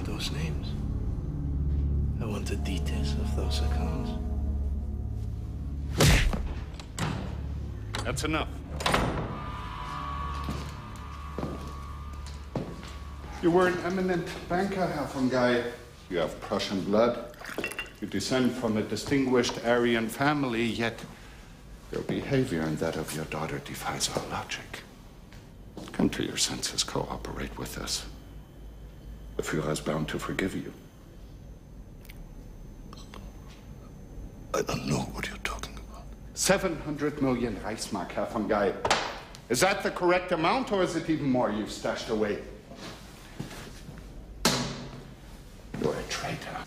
those names. I want the details of those accounts. That's enough. You were an eminent banker, Herr von Guy. You have Prussian blood. You descend from a distinguished Aryan family, yet your behavior and that of your daughter defies our logic. Come to your senses, cooperate with us. The Führer is bound to forgive you. I don't know what you're talking about. 700 million Reichsmark, Herr von Guy. Is that the correct amount, or is it even more you've stashed away? You're a traitor.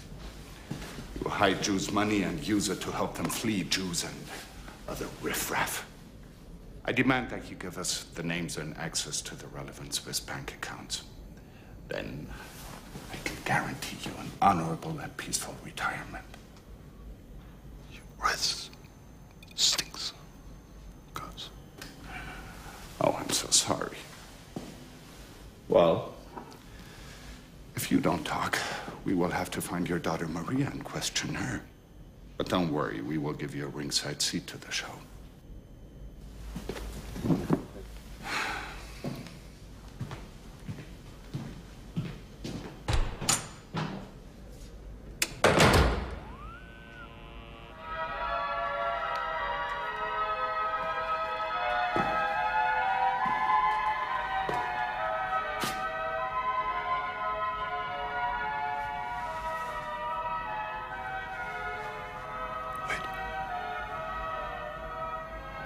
You hide Jews' money and use it to help them flee, Jews and other riffraff. I demand that you give us the names and access to the relevant Swiss bank accounts. Then I can guarantee you an honorable and peaceful retirement. Your breath stinks. Goes. Oh, I'm so sorry. Well, if you don't talk, we will have to find your daughter Maria and question her. But don't worry, we will give you a ringside seat to the show.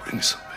Bring me some, babe.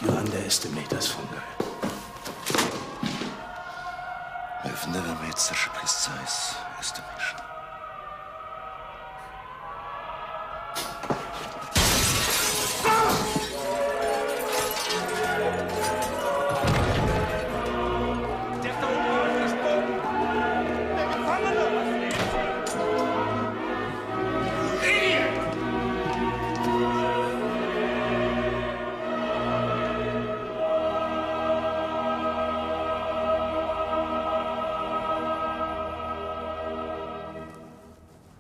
You underestimate us, von Guy. I've never made such a precise estimation.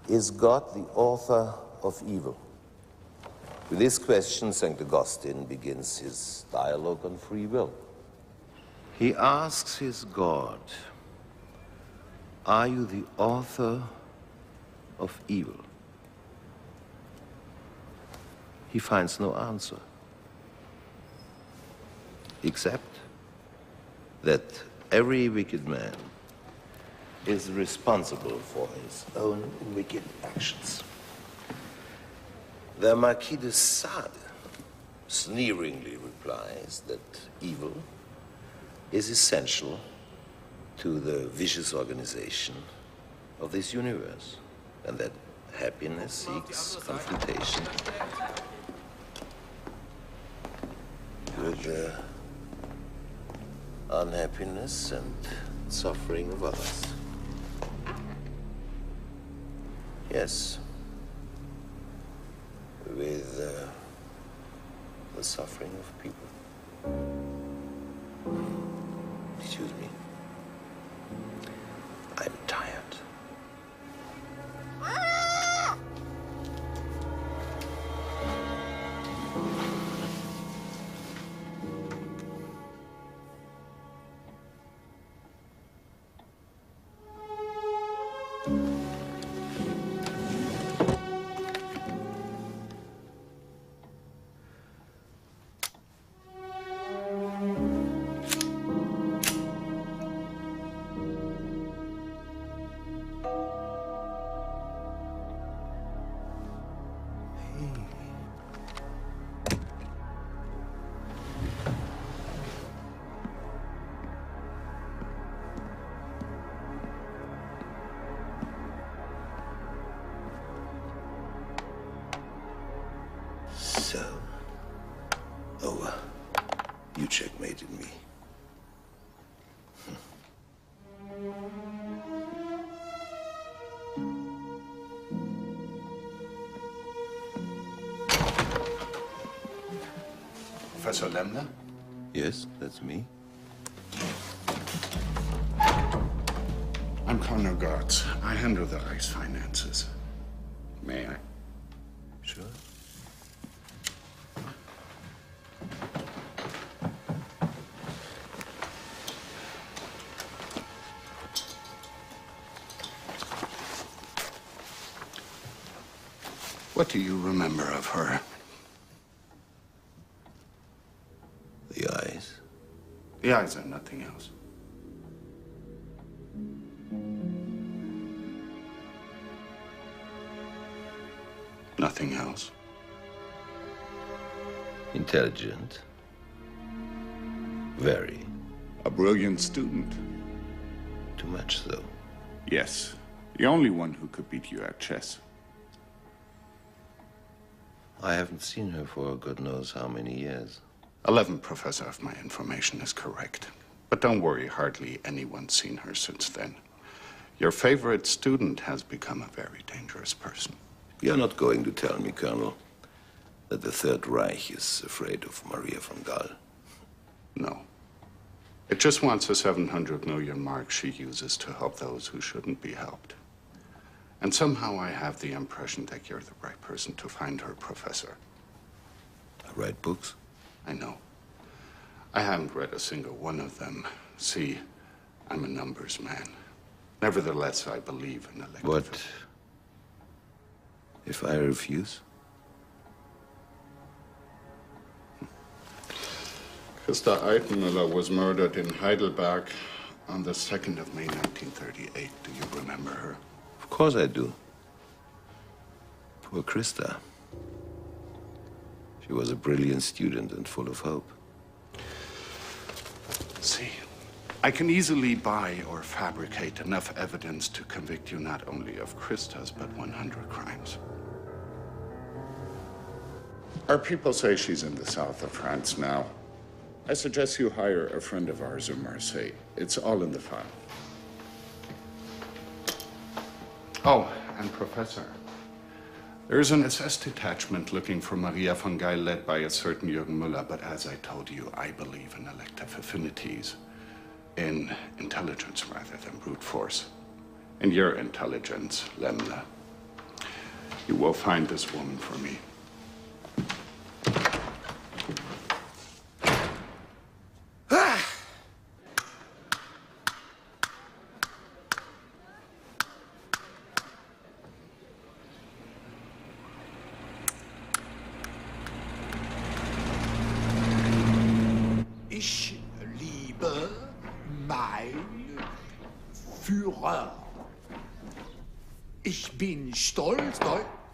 Is God the author of evil? With this question, St. Augustine begins his dialogue on free will. He asks his God, are you the author of evil? He finds no answer, except that every wicked man is responsible for his own wicked actions. The Marquis de Sade sneeringly replies that evil is essential to the vicious organization of this universe, and that happiness seeks confrontation with the unhappiness and suffering of others. Yes, with the suffering of people. Excuse me. I'm tired. So, over. You checkmated me. Professor Lemler? Yes, that's me. I'm Connor Gartz. I handle the Reich's finances. May I? Sure. What do you remember of her? The eyes. The eyes and nothing else. Nothing else. Intelligent. Very. A brilliant student. Too much, though. Yes. The only one who could beat you at chess. I haven't seen her for God knows how many years. 11, Professor, if my information is correct. But don't worry, hardly anyone's seen her since then. Your favorite student has become a very dangerous person. You're not going to tell me, Colonel, that the Third Reich is afraid of Maria von Gaal. No. It just wants the 700 million marks she uses to help those who shouldn't be helped. And somehow I have the impression that you're the right person to find her, Professor. I write books? I know. I haven't read a single one of them. See, I'm a numbers man. Nevertheless, I believe in elective... What if I refuse? Christa Eitenmüller was murdered in Heidelberg on the 2nd of May, 1938. Do you remember her? Of course I do. Poor Christa. She was a brilliant student and full of hope. See, I can easily buy or fabricate enough evidence to convict you not only of Christa's, but 100 crimes. Our people say she's in the south of France now. I suggest you hire a friend of ours in Marseille. It's all in the file. Oh, and Professor, there's an SS detachment looking for Maria von Gaal led by a certain Jürgen Müller, but as I told you, I believe in elective affinities, in intelligence rather than brute force. In your intelligence, Lemler, you will find this woman for me. Ich liebe mein Führer. Ich bin stolz,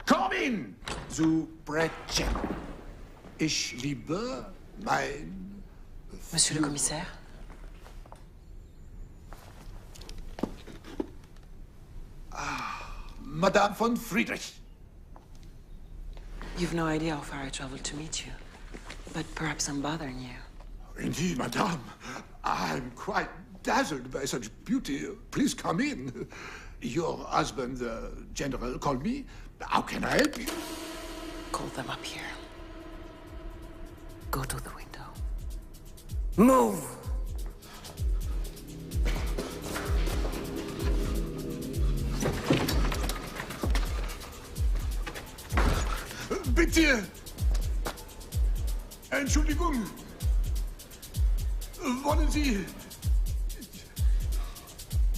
komm in zu Brettchen. Ich liebe mein Monsieur le commissaire? Madame von Friedrich. You've no idea how far I traveled to meet you. But perhaps I'm bothering you. Indeed, madame. I'm quite dazzled by such beauty. Please come in. Your husband, the general, called me. How can I help you? Call them up here. Go to the window. Move! Bitte! Entschuldigung! Wollen Sie...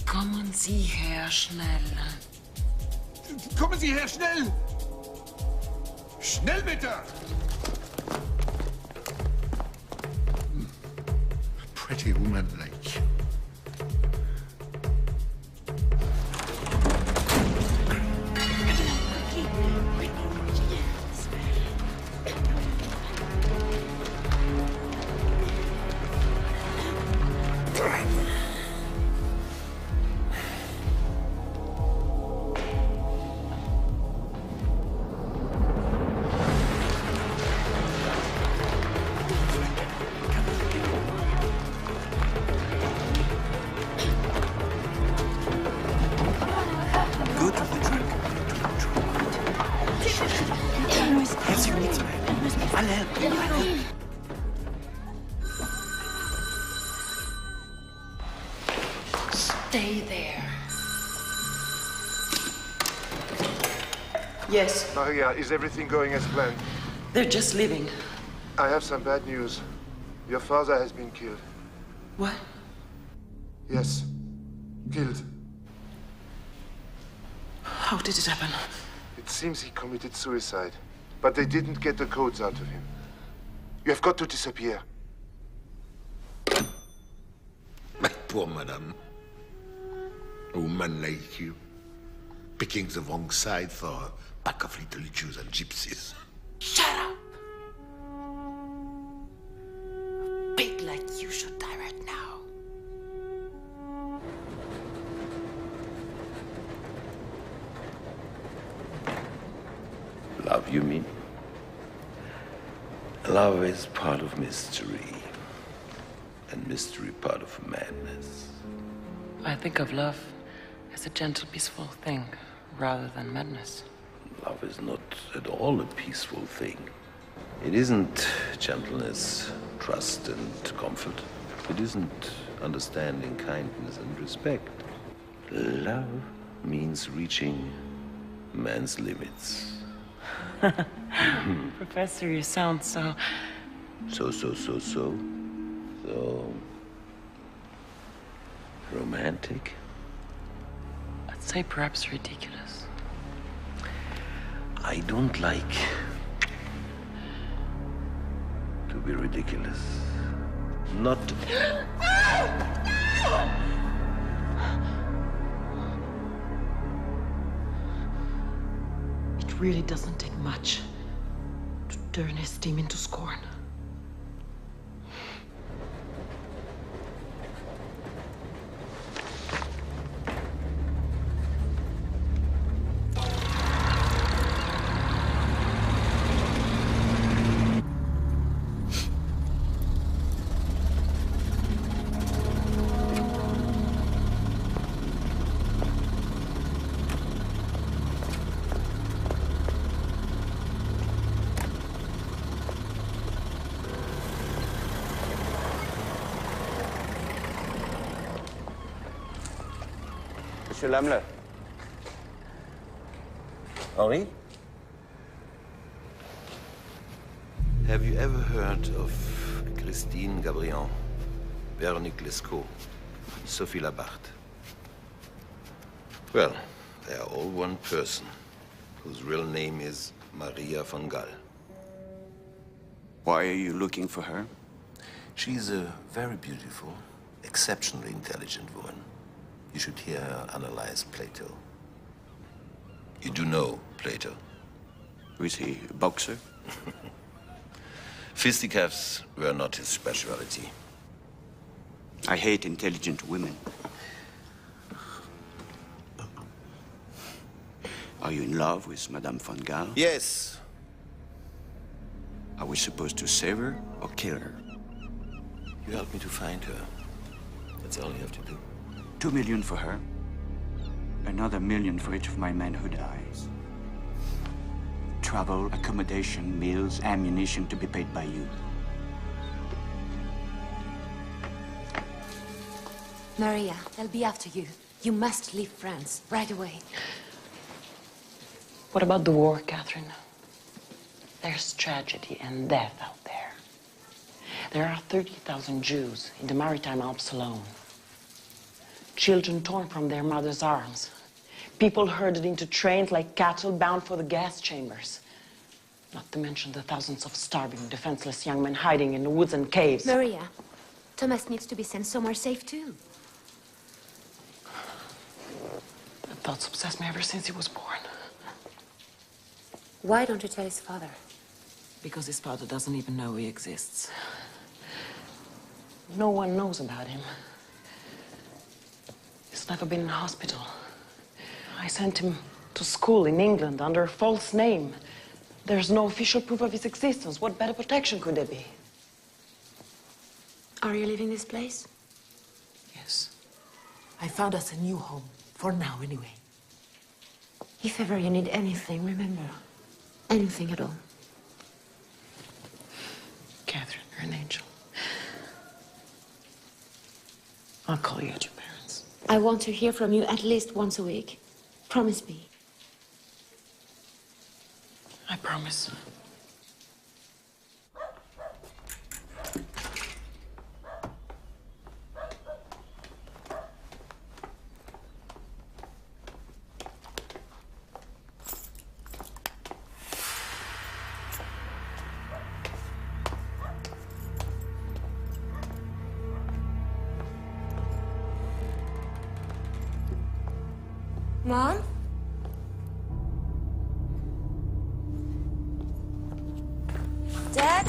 Kommen Sie her, schnell. Kommen Sie her, schnell! Schnell bitte! Pretty woman like. Stay there. Yes, Maria, is everything going as planned? they're just leaving. I have some bad news. Your father has been killed. What? Yes, killed. How did it happen? It seems he committed suicide, but they didn't get the codes out of him. You have got to disappear. My poor madame. A woman like you, picking the wrong side for a pack of little Jews and gypsies. Shut up! A pig like you should die right now. Love, you mean? Love is part of mystery, and mystery part of madness. I think of love as a gentle, peaceful thing, rather than madness. Love is not at all a peaceful thing. It isn't gentleness, trust, and comfort. It isn't understanding, kindness, and respect. Love means reaching man's limits. Professor, you sound so... So romantic. I'd say perhaps ridiculous. I don't like to be ridiculous. Not to... It really doesn't take much to turn esteem into scorn. Monsieur Lamler. Henri? Have you ever heard of Christine Gabriel, Véronique Lescaut, Sophie Labarthe? Well, they are all one person, whose real name is Maria von Gall. Why are you looking for her? She's a very beautiful, exceptionally intelligent woman. You should hear her analyze Plato. You do know Plato? Is he a boxer? Fisticuffs were not his specialty. I hate intelligent women. Are you in love with Madame von Gall? Yes. Are we supposed to save her or kill her? You help me to find her. That's all you have to do. 2 million for her. Another 1 million for each of my men who dies. Travel, accommodation, meals, ammunition to be paid by you. Maria, they'll be after you. You must leave France right away. What about the war, Catherine? There's tragedy and death out there. There are 30,000 Jews in the Maritime Alps alone. Children torn from their mothers' arms. People herded into trains like cattle bound for the gas chambers. Not to mention the thousands of starving, defenseless young men hiding in the woods and caves. Maria, Thomas needs to be sent somewhere safe too. That thought's obsessed me ever since he was born. Why don't you tell his father? Because his father doesn't even know he exists. No one knows about him. He's never been in a hospital. I sent him to school in England under a false name. There's no official proof of his existence. What better protection could there be? Are you leaving this place? Yes. I found us a new home. For now, anyway. If ever you need anything, remember, Anything at all. Catherine, you're an angel. I'll call you at your parents'. I want to hear from you at least once a week. Promise me. I promise. Mom? Dad?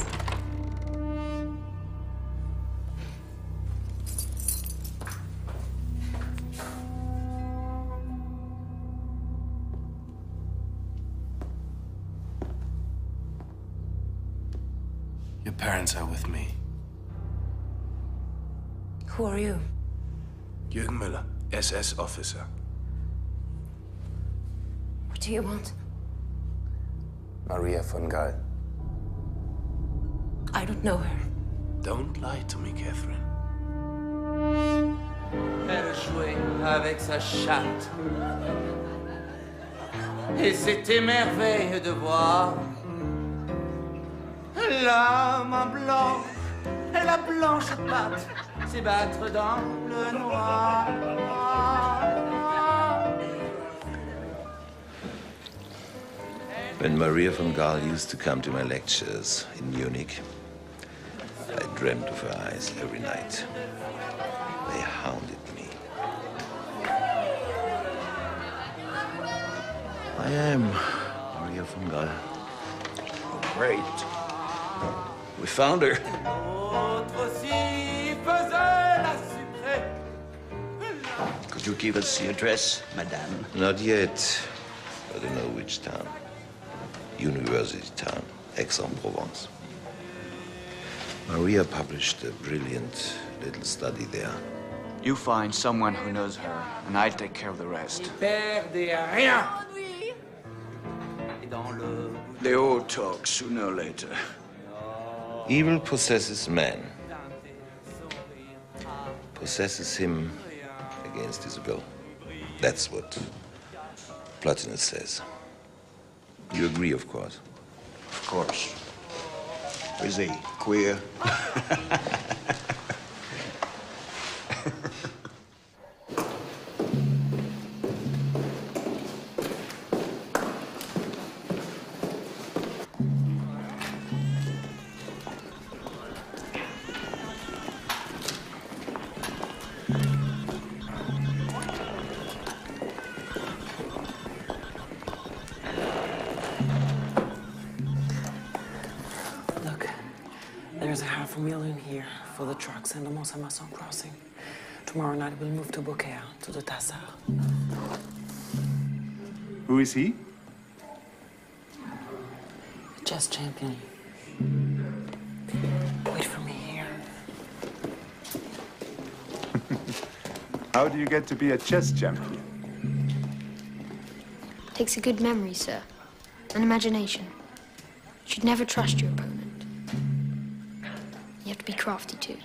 Your parents are with me. Who are you? Jürgen Müller, SS officer. What do you want? Maria von Gaal. I don't know her. Don't lie to me, Catherine. Elle jouait avec sa chatte. Et c'était merveilleux de voir l'homme en blanc et la blanche patte s'ébattre dans le noir. When Maria von Gaal used to come to my lectures in Munich, I dreamt of her eyes every night. They hounded me. I am Maria von Gaal. Oh, great. We found her. Could you give us the address, madame? Not yet. I don't know which town. University town, Aix-en-Provence. Maria published a brilliant little study there. You find someone who knows her, and I'll take care of the rest. Perdez rien. They all talk sooner or later. Evil possesses man. Possesses him against his will. That's what Plotinus says. You agree, of course? Of course. Is he queer? There's $500,000 here for the trucks and the Mont-Saint-Marsan crossing. Tomorrow night we'll move to Beaucaire, to the Tassard. Who is he? The chess champion. Wait for me here. How do you get to be a chess champion? Takes a good memory, sir. An imagination. Should never trust your opponent. You have to be crafty too.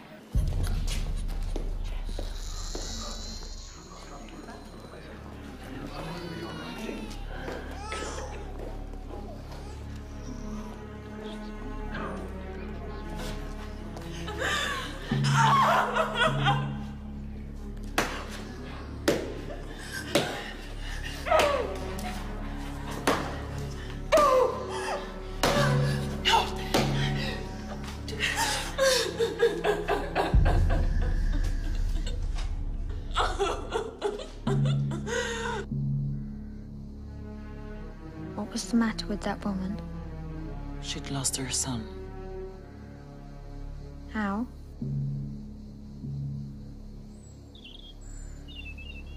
What was the matter with that woman? She'd lost her son. How?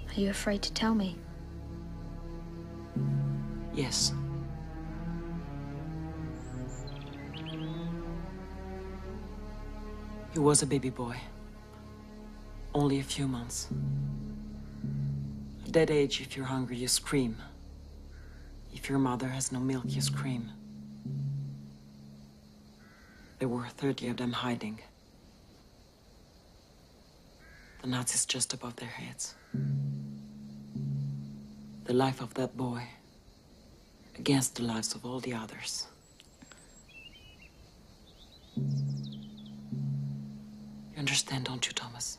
Are you afraid to tell me? Yes. He was a baby boy. Only a few months. At that age, if you're hungry, you scream. If your mother has no milk, you scream. There were 30 of them hiding. The Nazis just above their heads. The life of that boy against the lives of all the others. You understand, don't you, Thomas?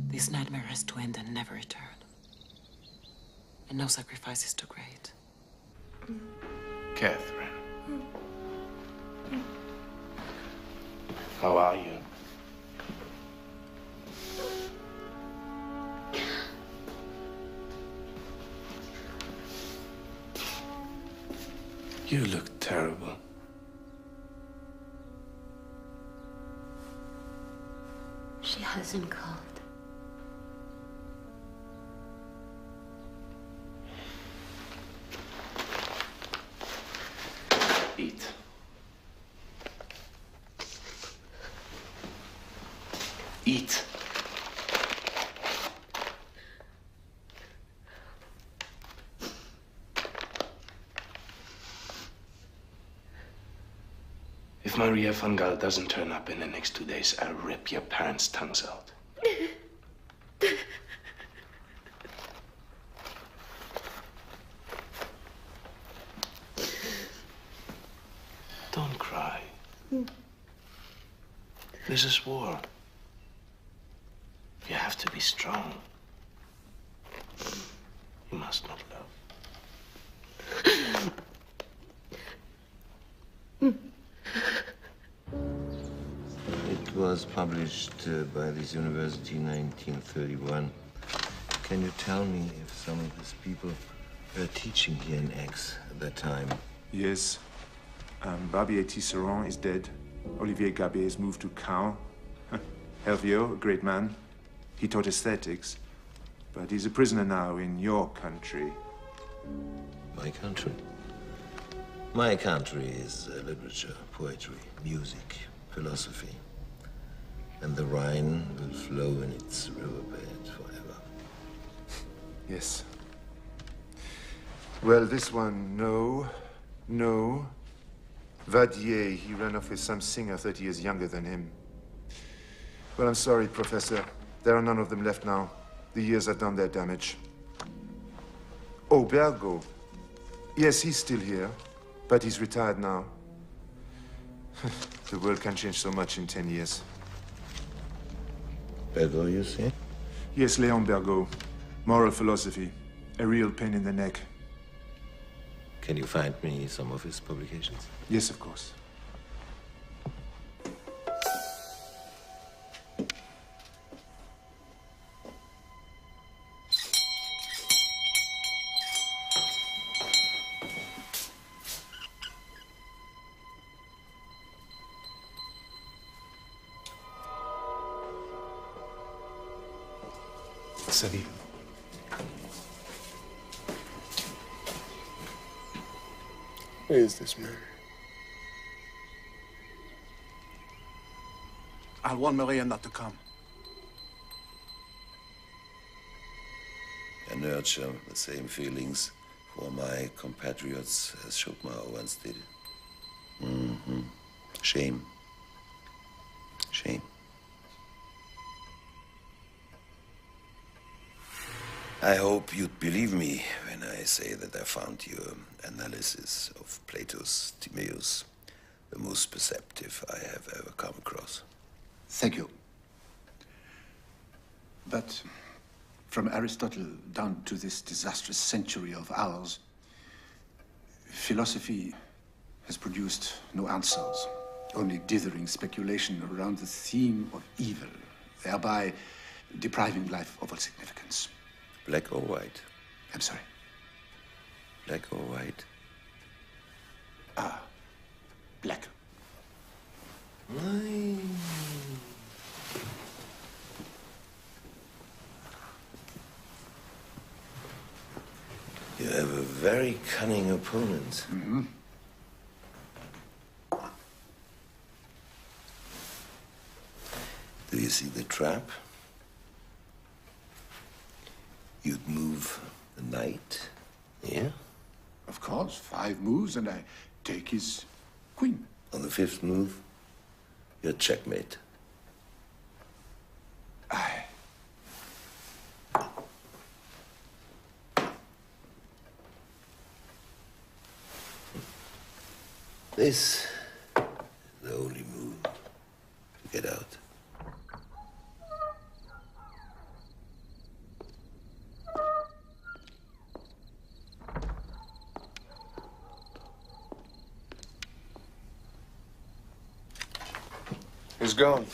This nightmare has to end and never return. And no sacrifice is too great. Catherine. How are you? You look terrible. She hasn't called. Eat. Eat. If Maria van Gaal doesn't turn up in the next 2 days, I'll rip your parents' tongues out. Don't cry. This is war. You have to be strong. You must not love. It was published by this university in 1931. Can you tell me if some of these people were teaching here in Aix at that time? Yes. Barbier Tisserand is dead. Olivier Gabet has moved to Caen. Hervieux, a great man. He taught aesthetics. But he's a prisoner now in your country. My country? My country is literature, poetry, music, philosophy. And the Rhine will flow in its riverbed forever. Yes. Well, this one, no. No. Vadier, he ran off with some singer 30 years younger than him. Well, I'm sorry, Professor. There are none of them left now. The years have done their damage. Oh, Bergo. Yes, he's still here, but he's retired now. The world can change so much in 10 years. Bergo, you say? Yes, Léon Bergo. Moral philosophy. A real pain in the neck. Can you find me some of his publications? Yes, of course. Salut. Who is this man? I'll warn Maria not to come. I nurture the same feelings for my compatriots as Schopenhauer once did. Shame. Shame. I hope you'd believe me when I say that I found your analysis of Plato's Timaeus the most perceptive I have ever come across. Thank you. But from Aristotle down to this disastrous century of ours, philosophy has produced no answers, only dithering speculation around the theme of evil, thereby depriving life of all significance. Black or white? I'm sorry. Black or white? Black. You have a very cunning opponent. Do you see the trap? You'd move the knight? Yeah? Of course, 5 moves and I take his queen. On the 5th move, you're checkmate. Aye. This is the only move to get out. He's gone.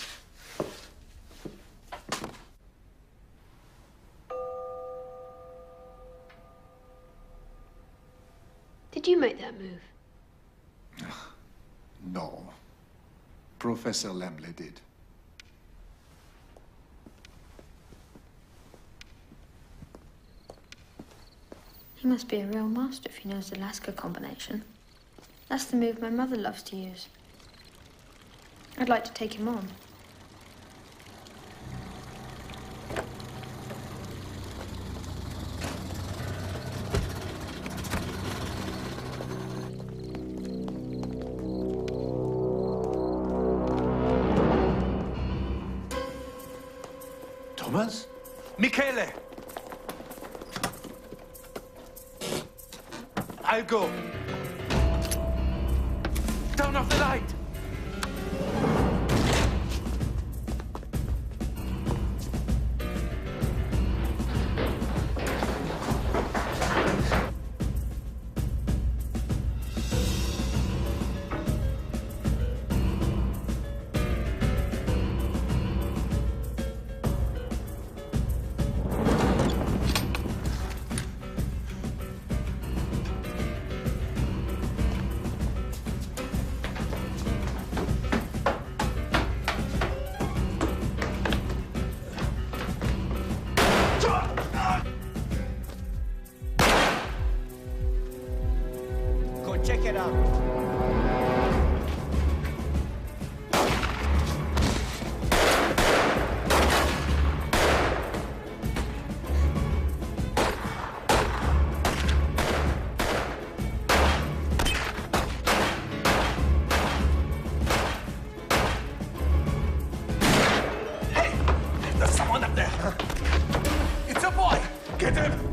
Did you make that move? No. Professor Lemley did. He must be a real master if he knows the Lasker combination. That's the move my mother loves to use. I'd like to take him on. Thomas? Michele! I'll go. Turn off the light! Check it out. Hey! There's someone up there! It's a boy! Get him!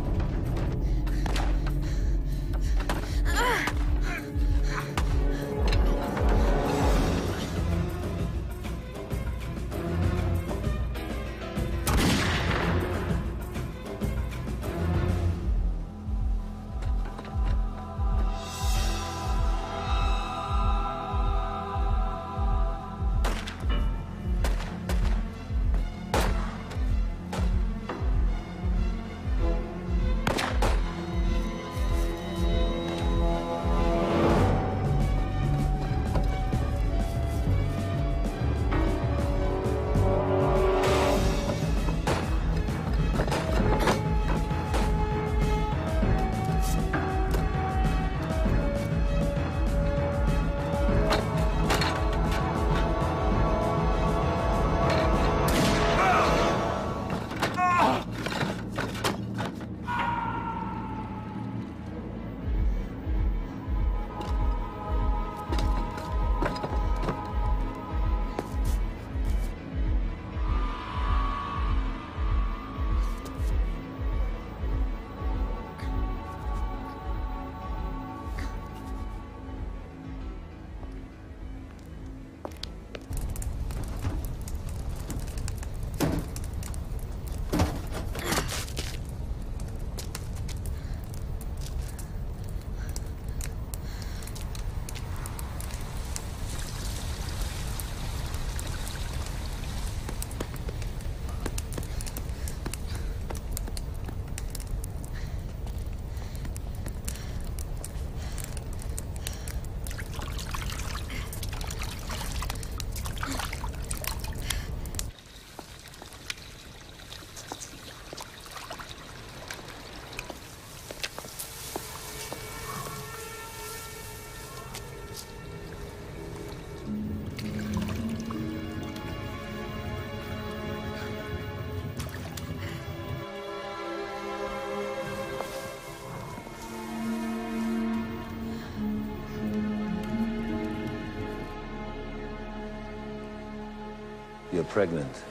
pregnant?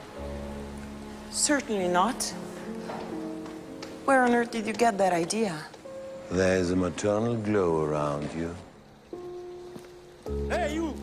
Certainly not. Where on earth did you get that idea? There is a maternal glow around you. Hey, you!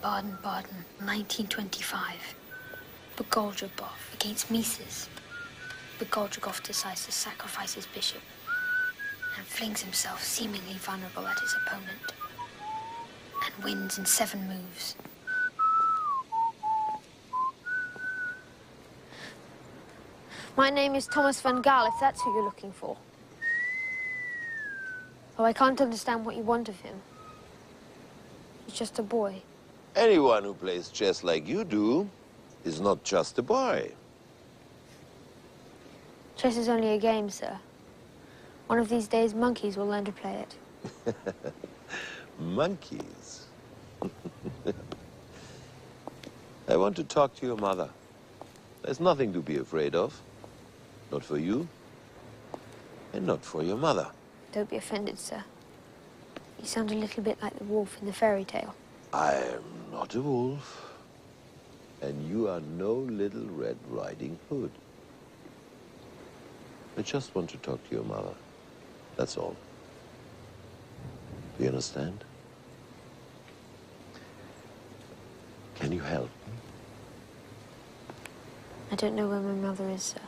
Baden-Baden, 1925. Begoldragov against Mises. Begoldragov decides to sacrifice his bishop and flings himself seemingly vulnerable at his opponent and wins in 7 moves. My name is Thomas van Gaal, if that's who you're looking for. Oh, I can't understand what you want of him. He's just a boy. Anyone who plays chess like you do is not just a boy. Chess is only a game, sir. One of these days, monkeys will learn to play it. Monkeys? I want to talk to your mother. There's nothing to be afraid of. Not for you, and not for your mother. Don't be offended, sir. You sound a little bit like the wolf in the fairy tale. I am not a wolf, and you are no little Red Riding Hood. I just want to talk to your mother. That's all. Do you understand? Can you help me? I don't know where my mother is, sir.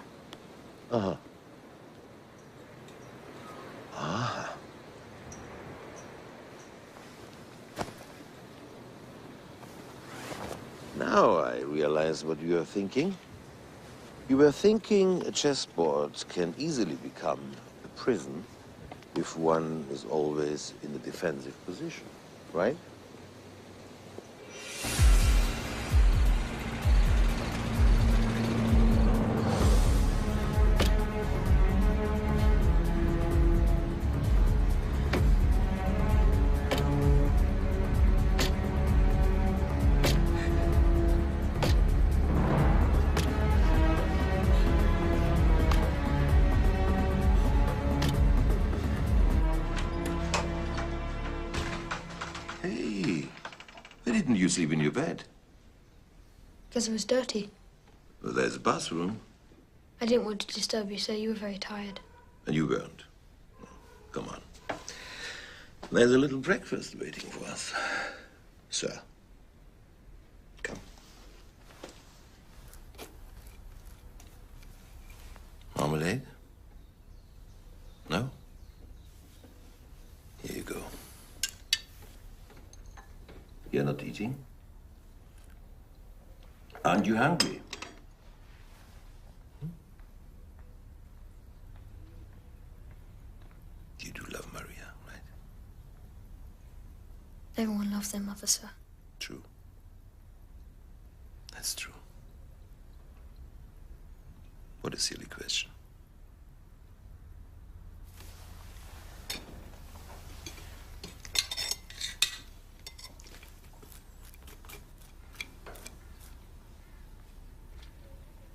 Uh-huh. Ah. Now I realize what you are thinking. You were thinking a chessboard can easily become a prison if one is always in a defensive position, right? Didn't you sleep in your bed? Because it was dirty. Well, there's a bathroom. I didn't want to disturb you, sir. You were very tired. And you weren't. Come on. There's a little breakfast waiting for us. Sir. Come. Marmalade? No? Here you go. You're not eating? Aren't you hungry? You do love Maria, right? Everyone loves their mother, sir. True. That's true. What a silly question.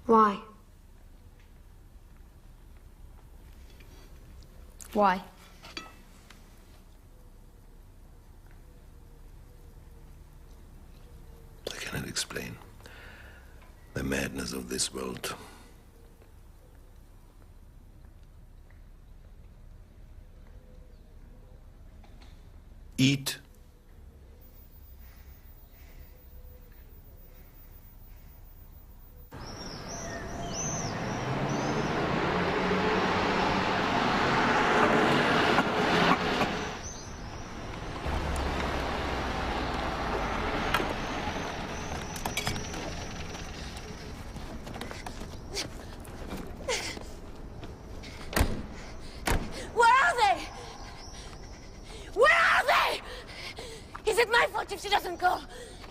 Why? Why? I cannot explain the madness of this world. Eat. If she doesn't go,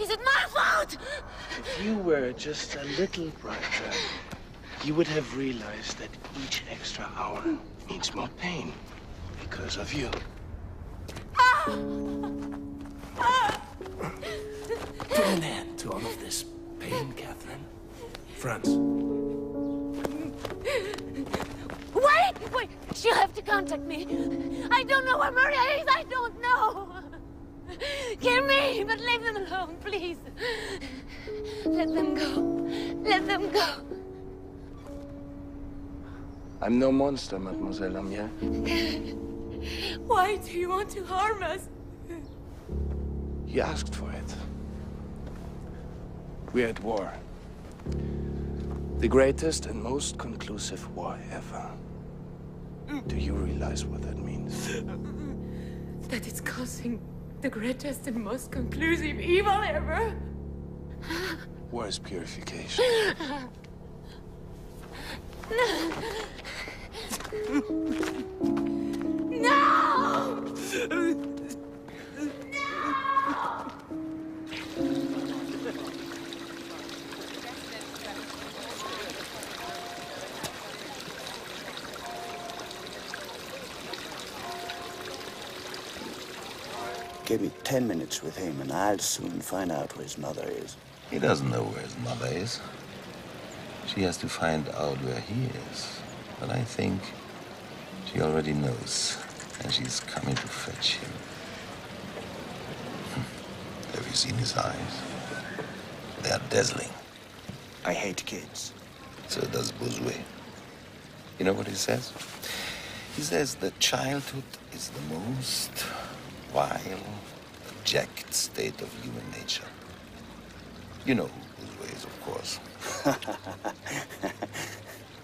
is it my fault? If you were just a little brighter, you would have realized that each extra hour means more pain because of you. Put an end to all of this pain, Catherine. Franz. Wait! She'll have to contact me. I don't know where Maria is. I don't know. Kill me, but leave them alone, please. Let them go. Let them go. I'm no monster, Mademoiselle Amiel. Why do you want to harm us? You asked for it. We're at war. The greatest and most conclusive war ever. Do you realize what that means? That it's causing the greatest and most conclusive evil ever. War is purification. No! Give me 10 minutes with him, and I'll soon find out where his mother is. He doesn't know where his mother is. She has to find out where he is. But I think she already knows, and she's coming to fetch him. Have you seen his eyes? They are dazzling. I hate kids. So does Bossuet. You know what he says? He says that childhood is the most vile, abject state of human nature. You know who Bossuet is, of course.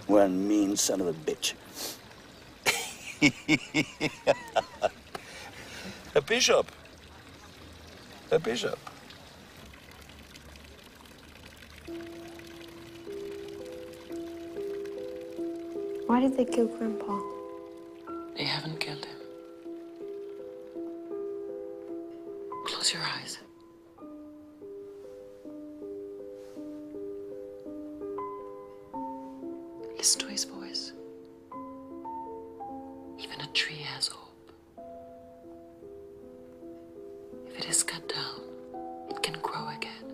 One mean son of a bitch. A bishop. A bishop. Why did they kill Grandpa? They haven't killed him. Close your eyes. Listen to his voice. Even a tree has hope. If it is cut down, it can grow again.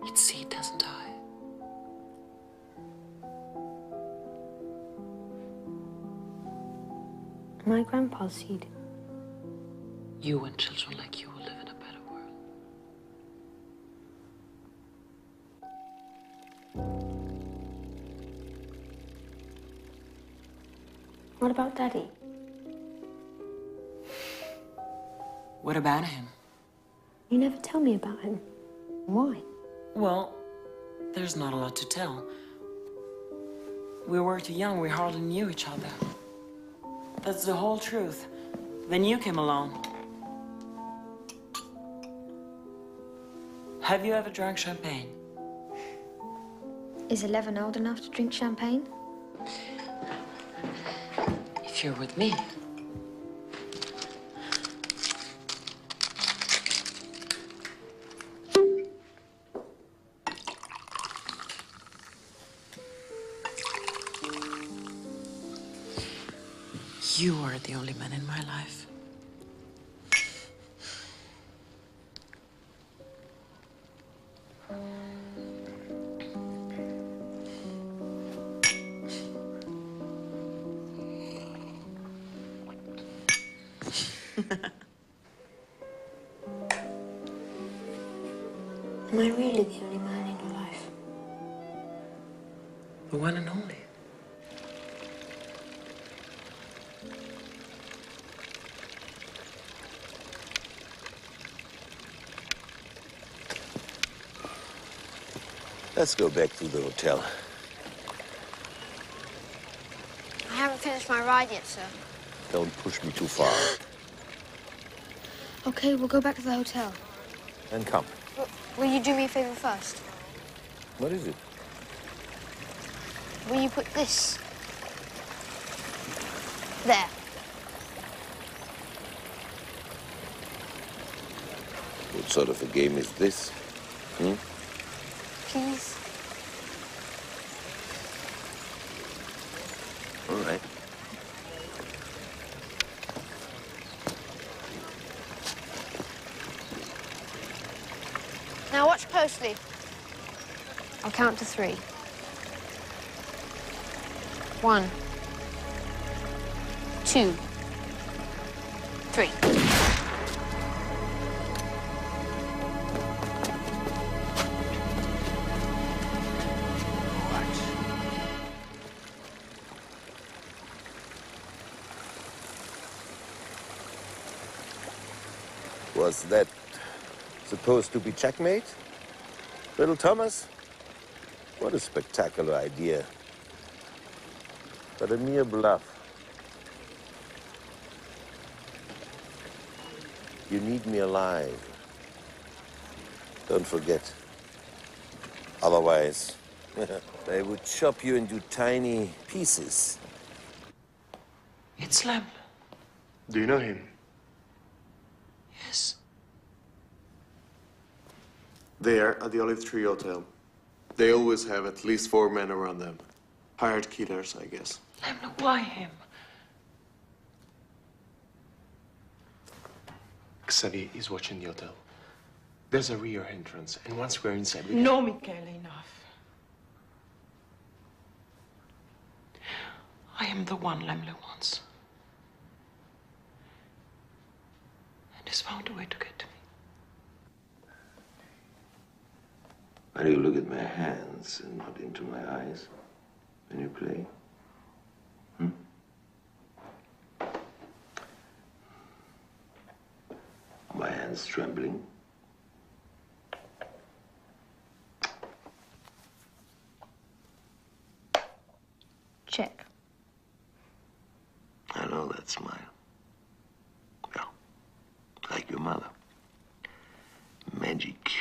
Its seed doesn't die. My grandpa's seed. You and children like you will live in a better world. What about Daddy? What about him? You never tell me about him. Why? Well, there's not a lot to tell. We were too young, we hardly knew each other. That's the whole truth. Then you came along. Have you ever drank champagne? Is 11 old enough to drink champagne? If you're with me. You are the only man in my life. Am I really the only man in your life? The one and only. Let's go back to the hotel. I haven't finished my ride yet, sir. Don't push me too far. Okay, we'll go back to the hotel. Then come. Will you do me a favor first? What is it? Will you put this there? What sort of a game is this? Please? All right. Now watch closely. I'll count to 3. 1, 2, 3. Was that supposed to be checkmate? Little Thomas? What a spectacular idea. But a mere bluff. You need me alive. Don't forget. Otherwise, they would chop you into tiny pieces. It's Lem. Do you know him? Yes. There at the Olive Tree Hotel. They always have at least 4 men around them. Hired killers, I guess. Lem, why him? Xavier is watching the hotel. There's a rear entrance, and once we're inside, we No, Michaela, enough. I am the one Lemle wants. And has found a way to get to me. Why do you look at my hands and not into my eyes when you play? My hands trembling. Check. I know that smile. Yeah, like your mother. Magic.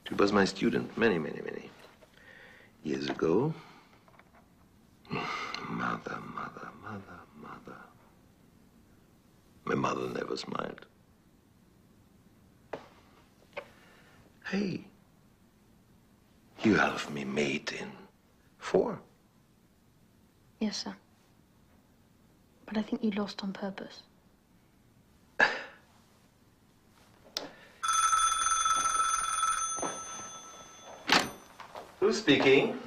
She was my student many years ago. Mother. My mother never smiled. Hey, you have me mate in 4. Yes, sir. But I think you lost on purpose. Who's speaking?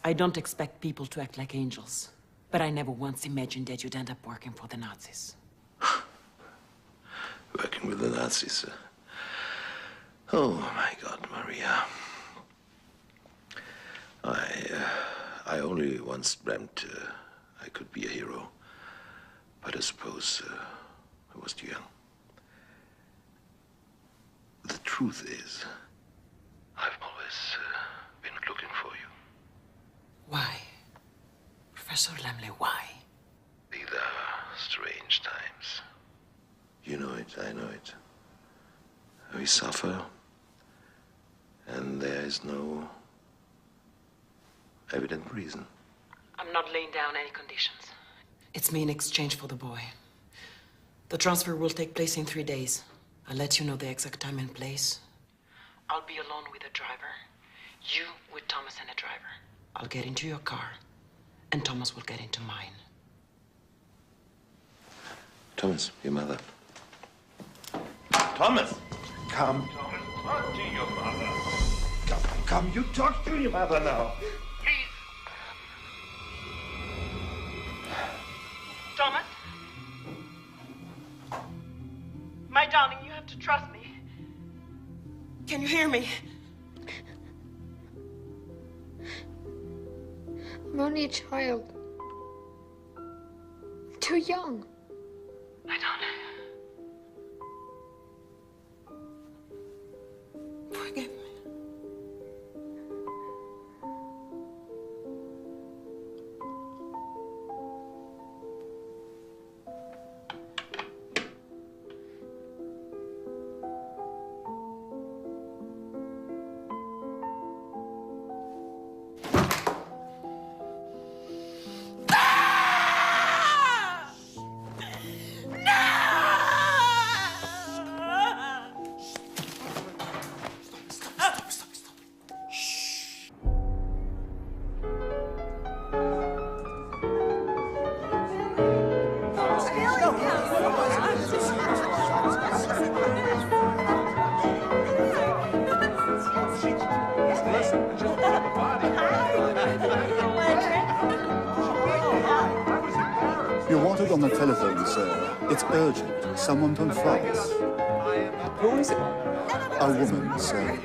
I don't expect people to act like angels, but I never once imagined that you'd end up working for the Nazis. Working with the Nazis. Oh, my God, Maria. I only once dreamt I could be a hero. But I suppose I was too young. The truth is, I've always been looking for you. Why? Professor Lemle, why? These are strange times. You know it, I know it. We suffer, and there is no evident reason. I'm not laying down any conditions. It's me in exchange for the boy. The transfer will take place in 3 days. I'll let you know the exact time and place. I'll be alone with a driver. You with Thomas and a driver. I'll get into your car, and Thomas will get into mine. Thomas, your mother. Thomas! Come. Thomas, talk to your mother. Come, you talk to your mother now. Thomas? My darling, you have to trust me. Can you hear me? I'm only a child. I'm too young. I don't. Forgive me. You're wanted on the telephone, sir. It's urgent. Someone from France. Who is it? A woman, sir.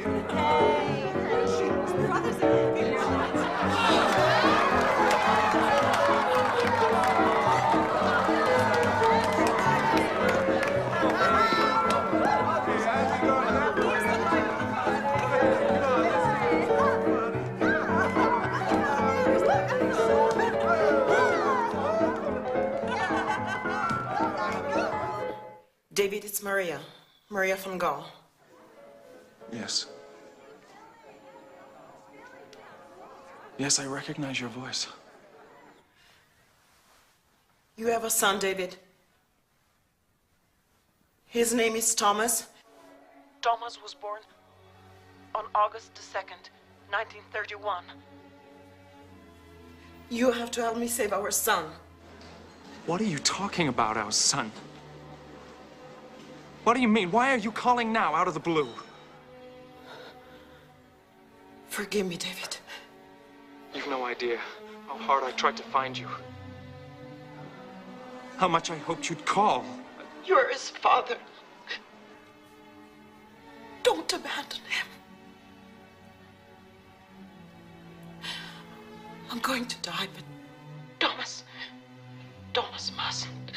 David, it's Maria. Maria von Gaul. Yes. Yes, I recognize your voice. You have a son, David. His name is Thomas. Thomas was born on August the 2nd, 1931. You have to help me save our son. What are you talking about, our son? What do you mean? Why are you calling now, out of the blue? Forgive me, David. You've no idea how hard I tried to find you. How much I hoped you'd call. You're his father. Don't abandon him. I'm going to die, but Thomas mustn't.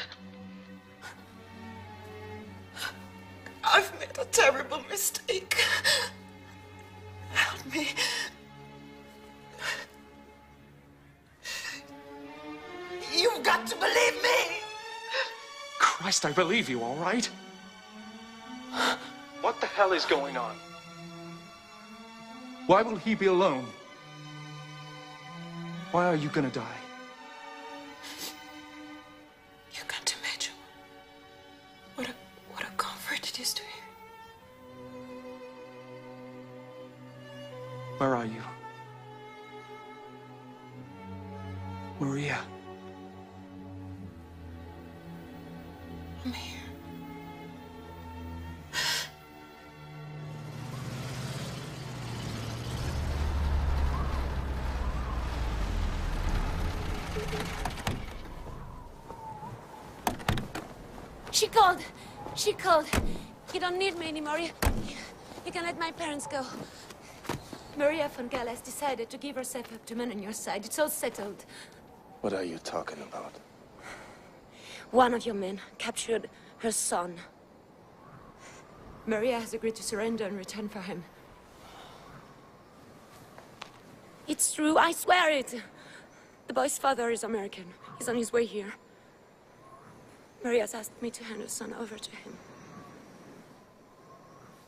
I've made a terrible mistake. Help me. You've got to believe me. Christ, I believe you, all right? What the hell is going on? Why will he be alone? Why are you gonna die? You can't imagine what a comfort it is to hear. Where are you? Maria. I'm here. She called. She called. You don't need me anymore. You can let my parents go. Maria von Gaul has decided to give herself up to men on your side. It's all settled. What are you talking about? One of your men captured her son. Maria has agreed to surrender in return for him. It's true, I swear it. The boy's father is American. He's on his way here. Maria's asked me to hand her son over to him.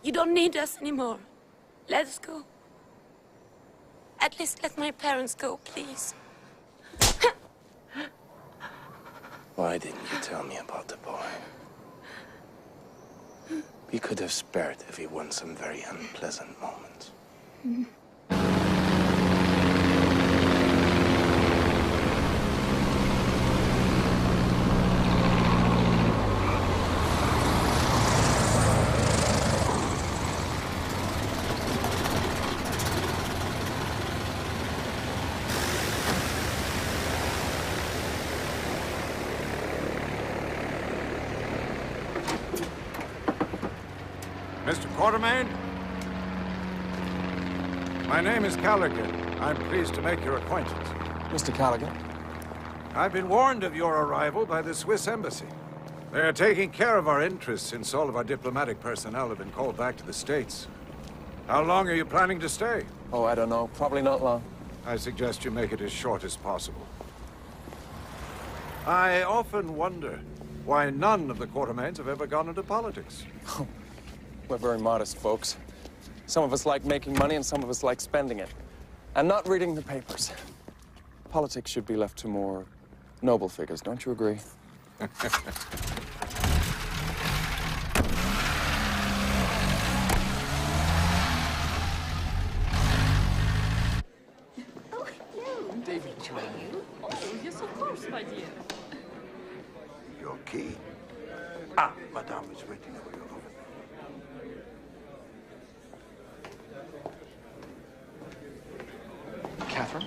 You don't need us anymore. Let us go. At least let my parents go, please. Why didn't you tell me about the boy? We could have spared everyone some very unpleasant moments. Mr. Quartermain? My name is Callaghan. I'm pleased to make your acquaintance. Mr. Callaghan? I've been warned of your arrival by the Swiss embassy. They are taking care of our interests since all of our diplomatic personnel have been called back to the States. How long are you planning to stay? Oh, I don't know. Probably not long. I suggest you make it as short as possible. I often wonder why none of the Quartermains have ever gone into politics. We're very modest folks. Some of us like making money and some of us like spending it. And not reading the papers. Politics should be left to more noble figures, don't you agree? David, Oh, yes, of course, my dear. Your key. Ah, Madame is waiting for you. Catherine?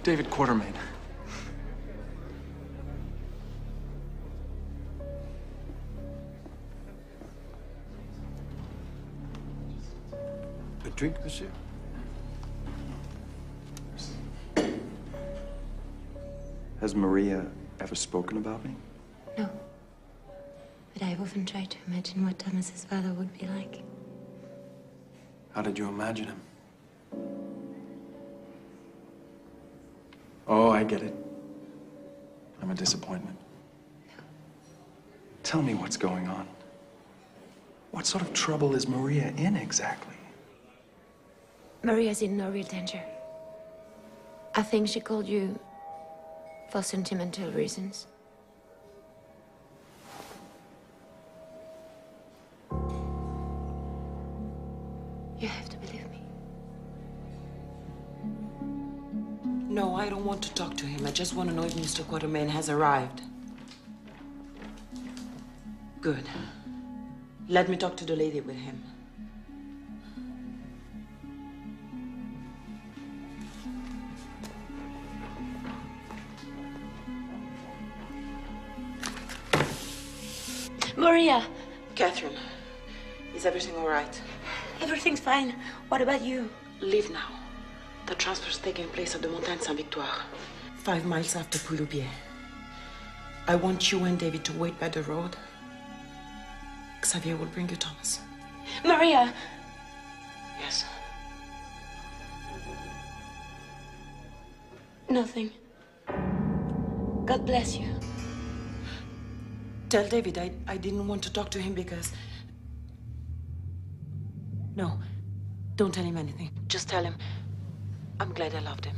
David Quartermain. A drink, monsieur? Has Maria ever spoken about me? No. But I've often tried to imagine what Thomas's father would be like. How did you imagine him? Oh, I get it. I'm a disappointment. Tell me what's going on. What sort of trouble is Maria in exactly? Maria's in no real danger. I think she called you for sentimental reasons. You have to believe me. No, I don't want to talk to him. I just want to know if Mr. Quartermain has arrived. Good. Let me talk to the lady with him. Maria! Catherine, is everything all right? Everything's fine. What about you? Leave now. The transfer's taking place at the Montagne Saint-Victoire, 5 miles after Pouloubier. I want you and David to wait by the road. Xavier will bring you Thomas. Maria! Yes. Nothing. God bless you. Tell David I didn't want to talk to him because... No, don't tell him anything. Just tell him I'm glad I loved him.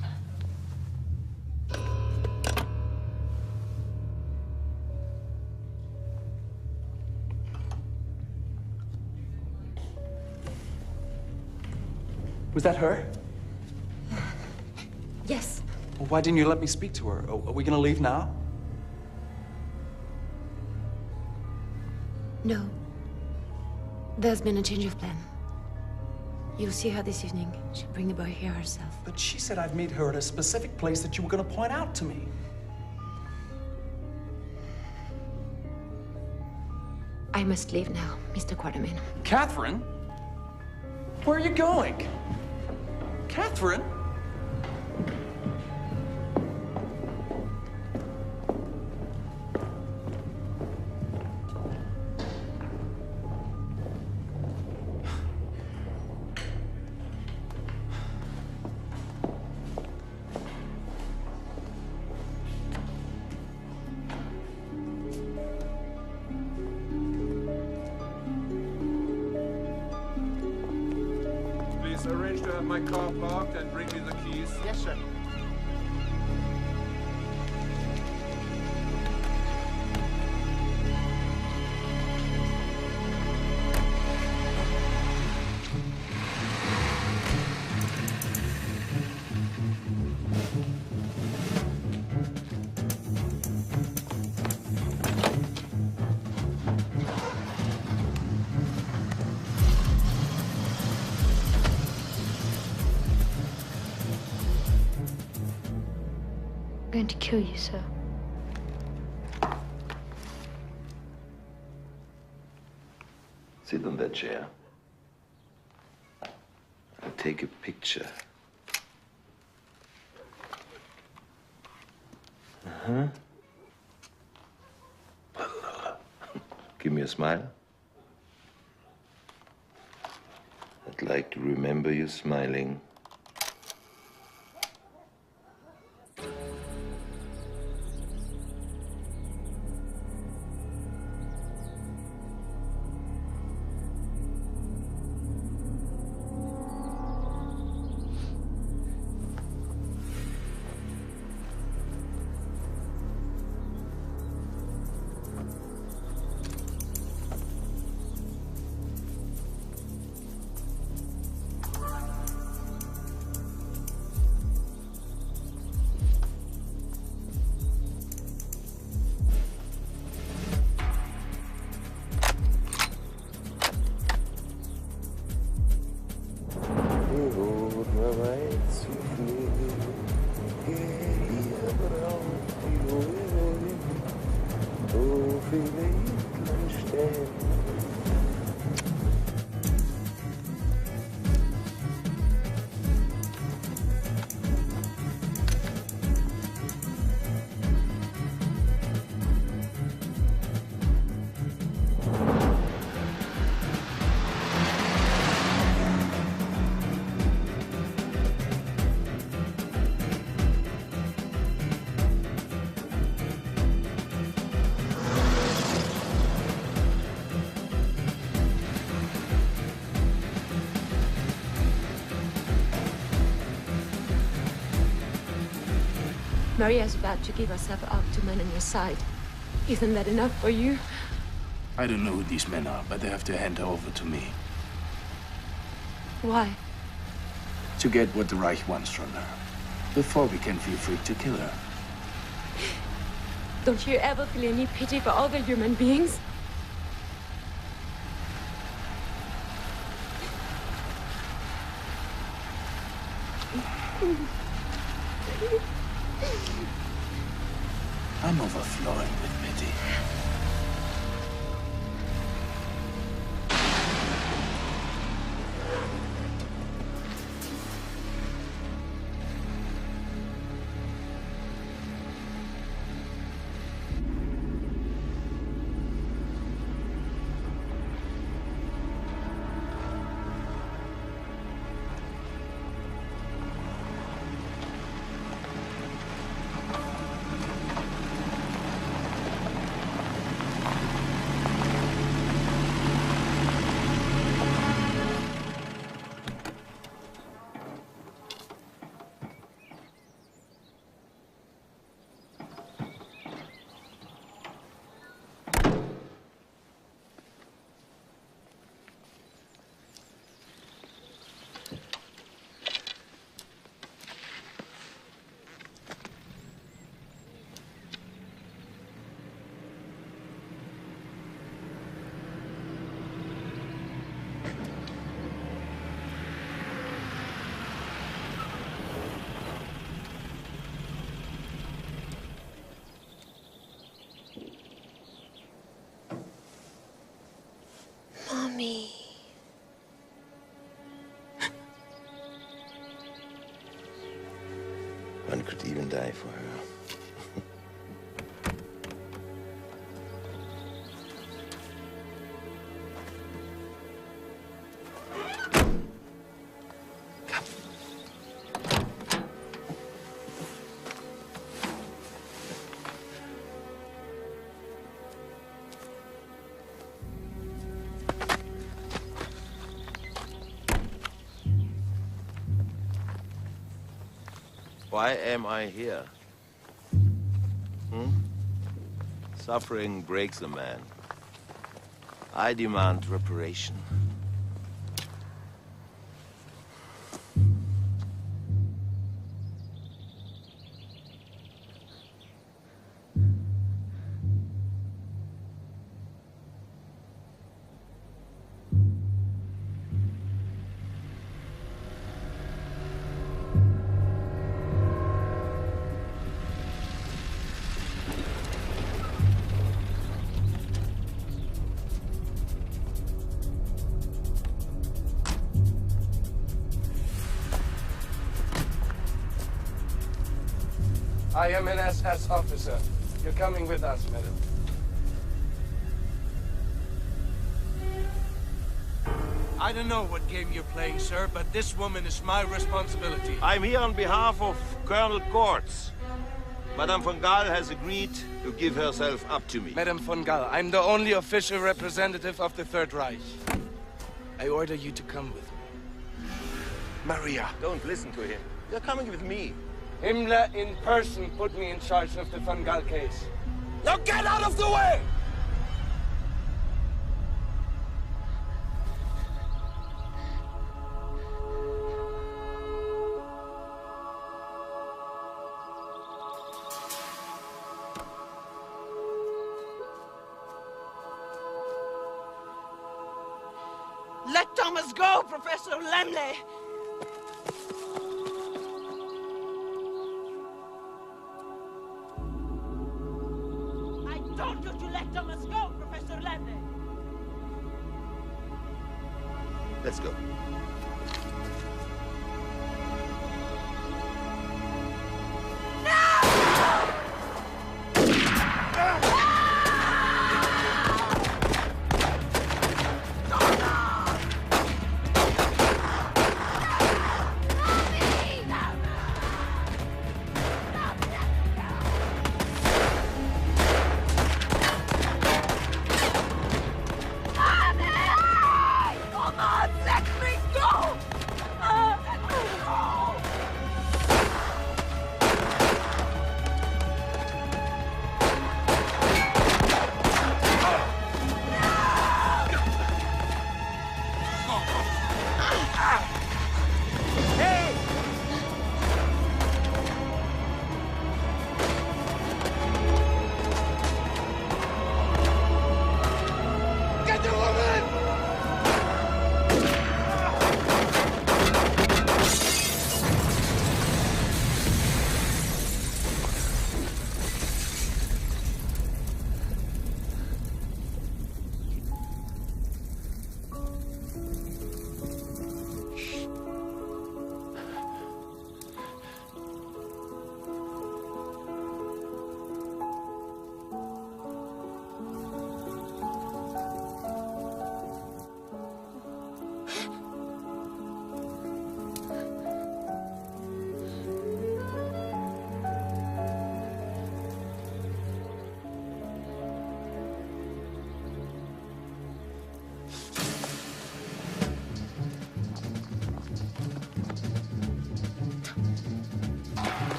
Was that her? Yes. Well, why didn't you let me speak to her? Are we gonna leave now? No. There's been a change of plan. You'll see her this evening. She'll bring the boy here herself. But she said I'd meet her at a specific place that you were gonna point out to me. I must leave now, Mr. Quartermain. Catherine? Where are you going? Catherine? Arrange to have my car parked and bring me the keys. Yes, sir. I'm going to kill you, sir. Sit on that chair. I take a picture. Uh-huh. Give me a smile. I'd like to remember you smiling. Maria's about to give herself up to men on your side. Isn't that enough for you? I don't know who these men are, but they have to hand her over to me. Why? To get what the Reich wants from her. Before we can feel free to kill her. Don't you ever feel any pity for other human beings? I'm overflowing with pity. Mommy. One could even die for her. Why am I here? Suffering breaks a man. I demand reparation. I am an SS officer. You're coming with us, madam. I don't know what game you're playing, sir, but this woman is my responsibility. I'm here on behalf of Colonel Gortz. Madame von Gaal has agreed to give herself up to me. Madame von Gaal, I'm the only official representative of the Third Reich. I order you to come with me. Maria, don't listen to him. You're coming with me. Himmler in person put me in charge of the von Gaal case. Now get out of the way! Let Thomas go, Professor Lemley! I told you to let Thomas go, Professor Lemley! Let's go.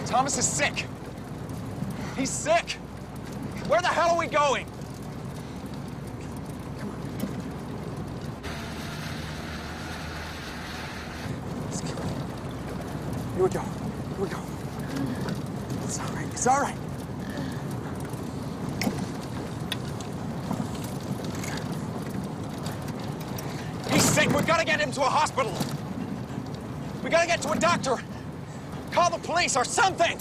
Thomas is sick. He's sick. Where the hell are we going? Here we go. Here we go. It's all right. It's all right. He's sick. We've got to get him to a hospital. We got to get to a doctor. Call the police or something.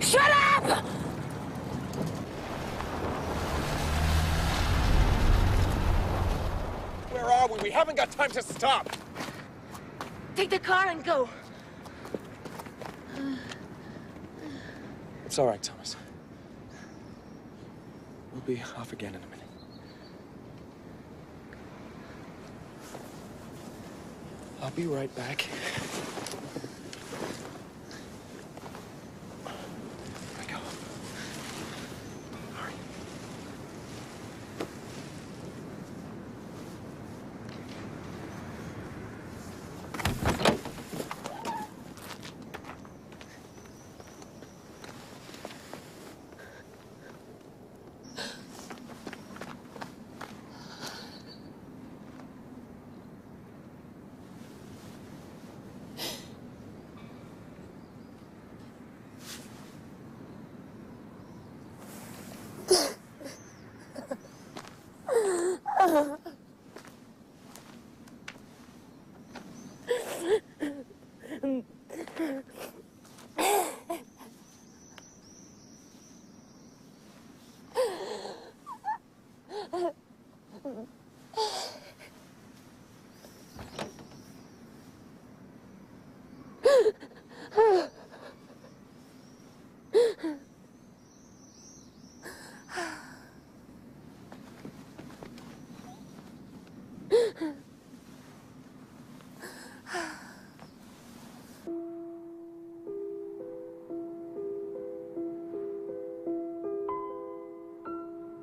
Shut up! Where are we? We haven't got time to stop. Take the car and go. It's all right, Thomas. We'll be off again in a minute. I'll be right back.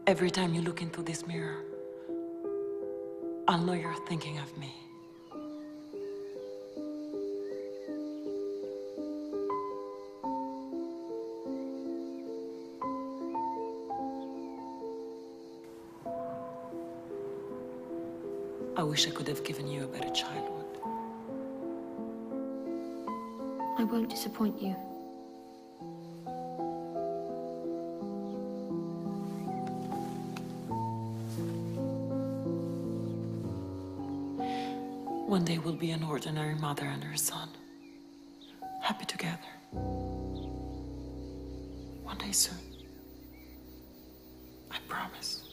Every time you look into this mirror, I'll know you're thinking of me. I wish I could have given you a better childhood. I won't disappoint you. One day we'll be an ordinary mother and her son. Happy together. One day soon. I promise.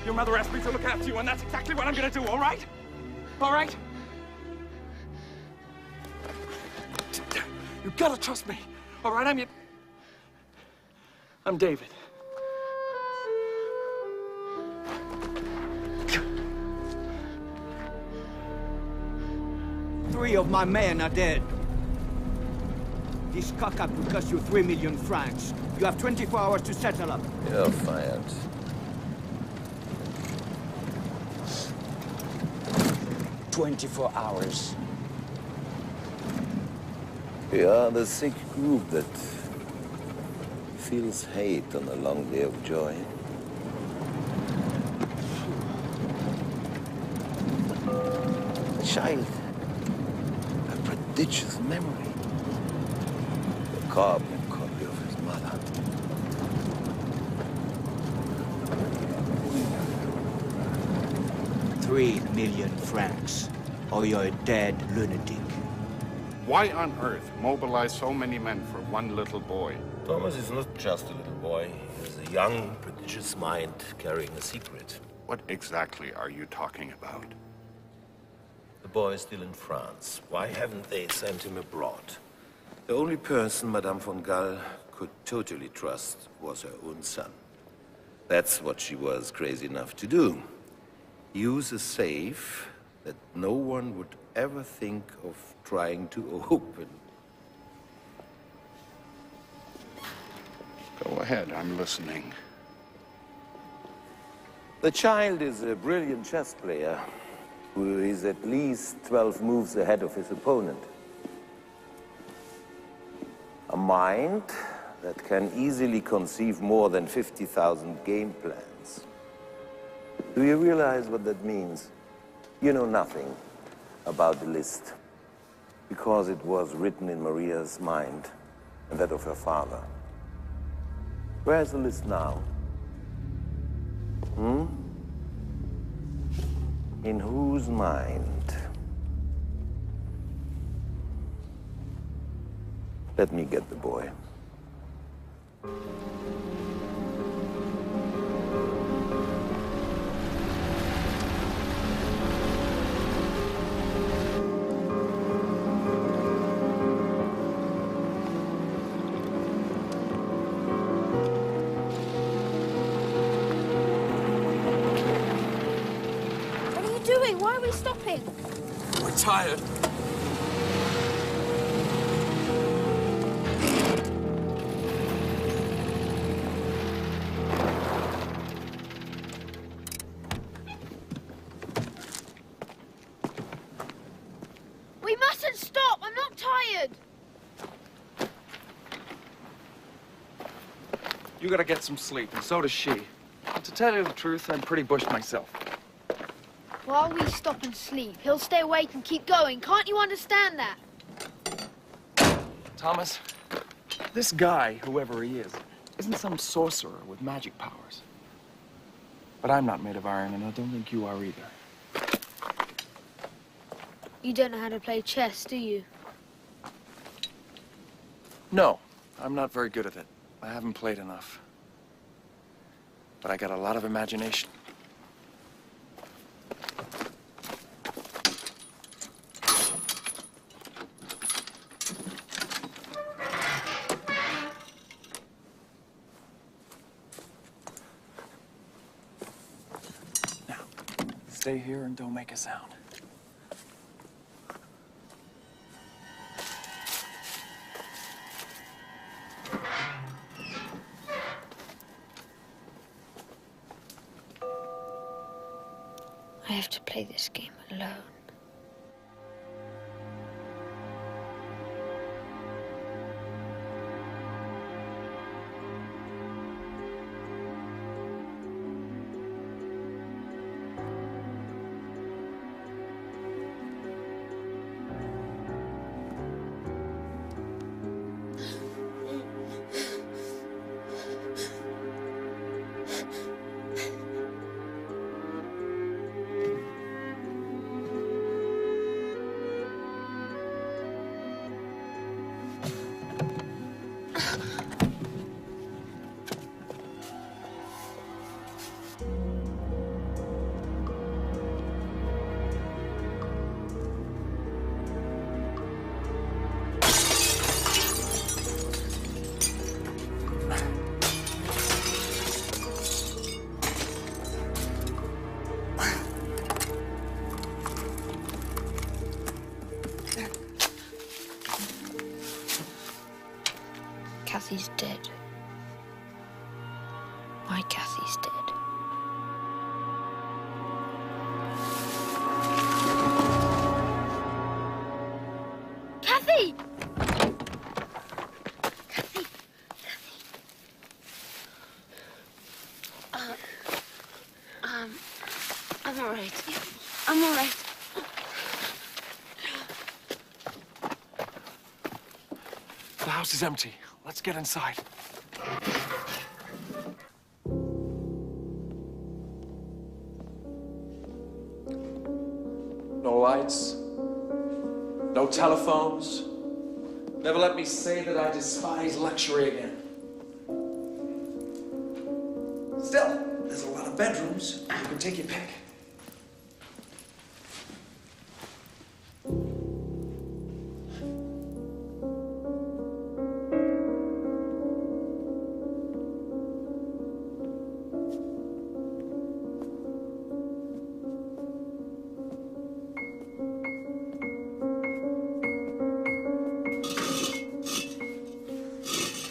Your mother asked me to look after you, and that's exactly what I'm gonna do, all right? All right? You gotta trust me, all right? I'm David. Three of my men are dead. This cock-up will cost you 3 million francs. You have 24 hours to settle up. You're fired. $24 We are the sick group that feels hate on a long day of joy. A child, a prodigious memory. A carbon copy of his mother. $3 million francs, or you're a dead lunatic. Why on earth mobilize so many men for one little boy? Thomas is not just a little boy. He's a young, prodigious mind carrying a secret. What exactly are you talking about? The boy is still in France. Why haven't they sent him abroad? The only person Madame von Gall could totally trust was her own son. That's what she was crazy enough to do. Use a safe that no one would ever think of trying to open. Go ahead, I'm listening. The child is a brilliant chess player who is at least 12 moves ahead of his opponent. A mind that can easily conceive more than 50,000 game plans. Do you realize what that means? You know nothing about the list, because it was written in Maria's mind and that of her father. Where is the list now? In whose mind? Let me get the boy. Why are we stopping? We're tired. We mustn't stop. I'm not tired. You gotta get some sleep, and so does she. And to tell you the truth, I'm pretty bushed myself. While we stop and sleep, he'll stay awake and keep going. Can't you understand that? Thomas, this guy, whoever he is, isn't some sorcerer with magic powers. But I'm not made of iron, and I don't think you are either. You don't know how to play chess, do you? No, I'm not very good at it. I haven't played enough. But I got a lot of imagination. Stay here and don't make a sound. I have to play this game alone. Kathy's dead. My Kathy's dead. Kathy! Kathy! I'm all right. I'm all right. The house is empty. Let's get inside. No lights. No telephones. Never let me say that I despise luxury again. Still, there's a lot of bedrooms. You can take your pick.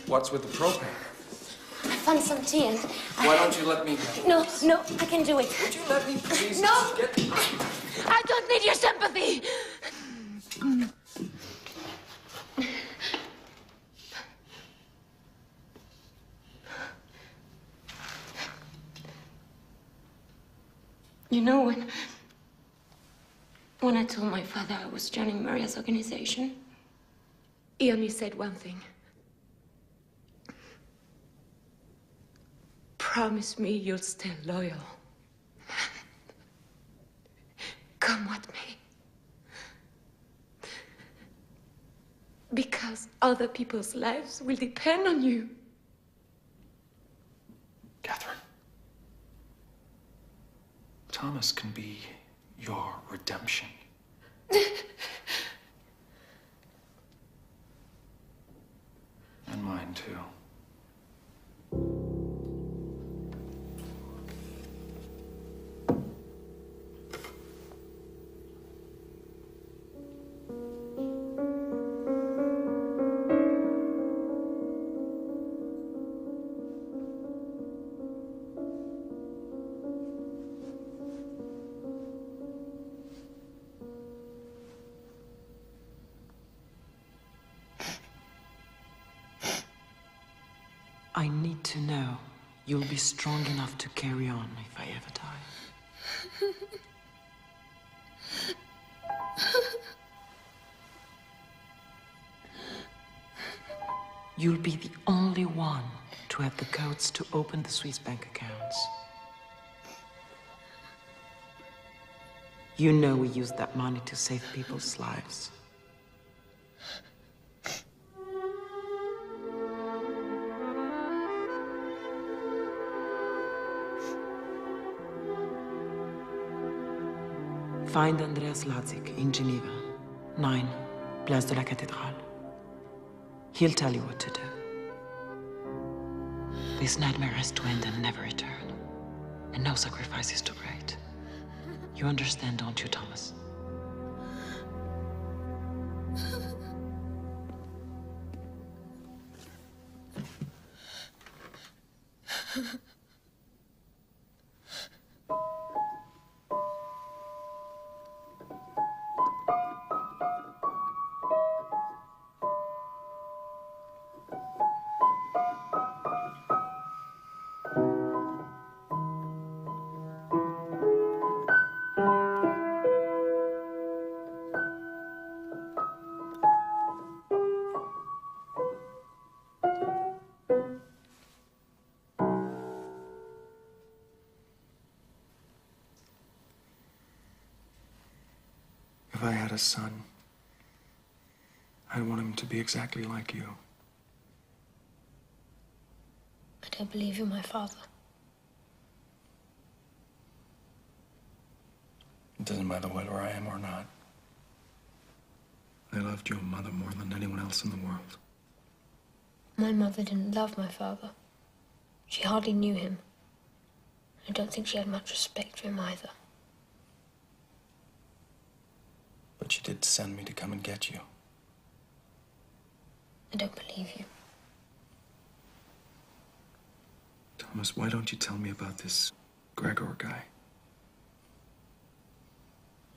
What's with the propane? found some tea and... Why don't you let me No, no, I can do it. Would you let me please? No! Get... I don't need your sympathy! You know, when I told my father I was joining Maria's organization, he only said one thing. Promise me you'll stay loyal. Come what may. Because other people's lives will depend on you. Catherine. Thomas can be your redemption. And mine, too. I need to know you'll be strong enough to carry on if I ever die. You'll be the only one to have the codes to open the Swiss bank accounts. You know we used that money to save people's lives. Find Andreas Ladzik in Geneva, 9, Place de la Cathédrale. He'll tell you what to do. This nightmare has to end and never return. And no sacrifice is too great. You understand, don't you, Thomas? If I had a son, I'd want him to be exactly like you. I don't believe you're my father. It doesn't matter whether I am or not. I loved your mother more than anyone else in the world. My mother didn't love my father. She hardly knew him. I don't think she had much respect for him either. But she did send me to come and get you. I don't believe you. Thomas, why don't you tell me about this Gregor guy?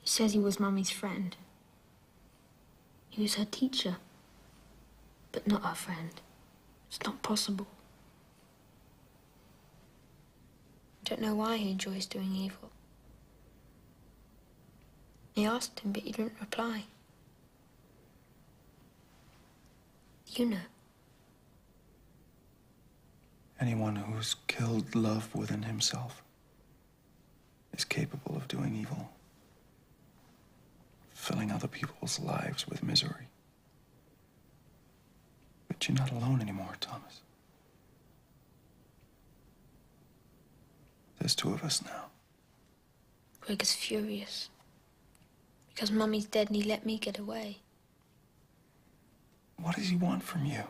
He says he was Mummy's friend. He was her teacher, but not her friend. It's not possible. I don't know why he enjoys doing evil. I asked him, but he didn't reply. You know. Anyone who's killed love within himself is capable of doing evil, filling other people's lives with misery. But you're not alone anymore, Thomas. There's 2 of us now. Greg is furious. Because Mummy's dead and he let me get away. What does he want from you?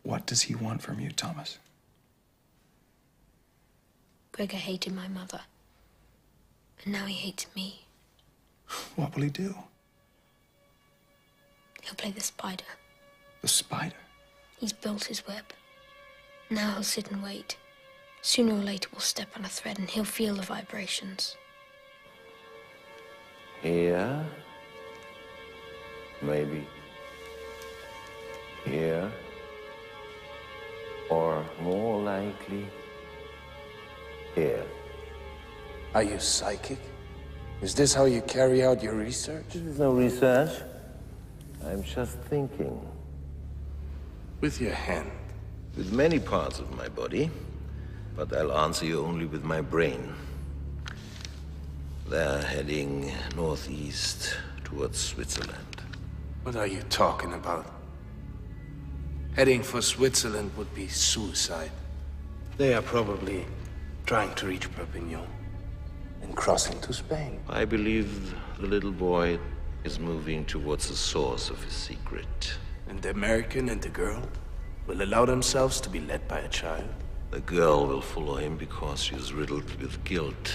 What does he want from you, Thomas? Gregor hated my mother. And now he hates me. What will he do? He'll play the spider. The spider? He's built his web. Now he'll sit and wait. Sooner or later we'll step on a thread and he'll feel the vibrations. Here. Maybe. Here. Or more likely, here. Are you psychic? Is this how you carry out your research? This is no research. I'm just thinking. With your hand. With many parts of my body, but I'll answer you only with my brain. They're heading northeast towards Switzerland. What are you talking about? Heading for Switzerland would be suicide. They are probably trying to reach Perpignan and crossing to Spain. I believe the little boy is moving towards the source of his secret. And the American and the girl will allow themselves to be led by a child? The girl will follow him because she is riddled with guilt.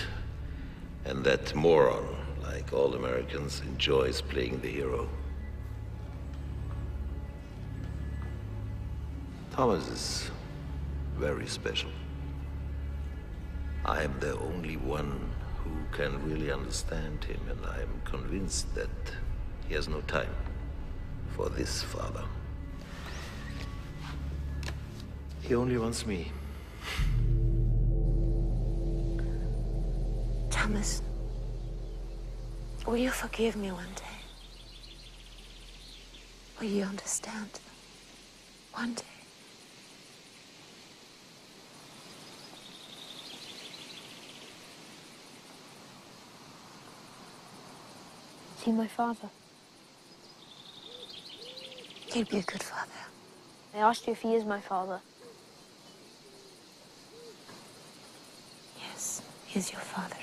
And that moron, like all Americans, enjoys playing the hero. Thomas is very special. I am the only one who can really understand him, and I am convinced that he has no time for this father. He only wants me. Thomas, will you forgive me one day? Will you understand? One day. Is he my father? He'll be a good father. I asked you if he is my father. Yes, he's your father.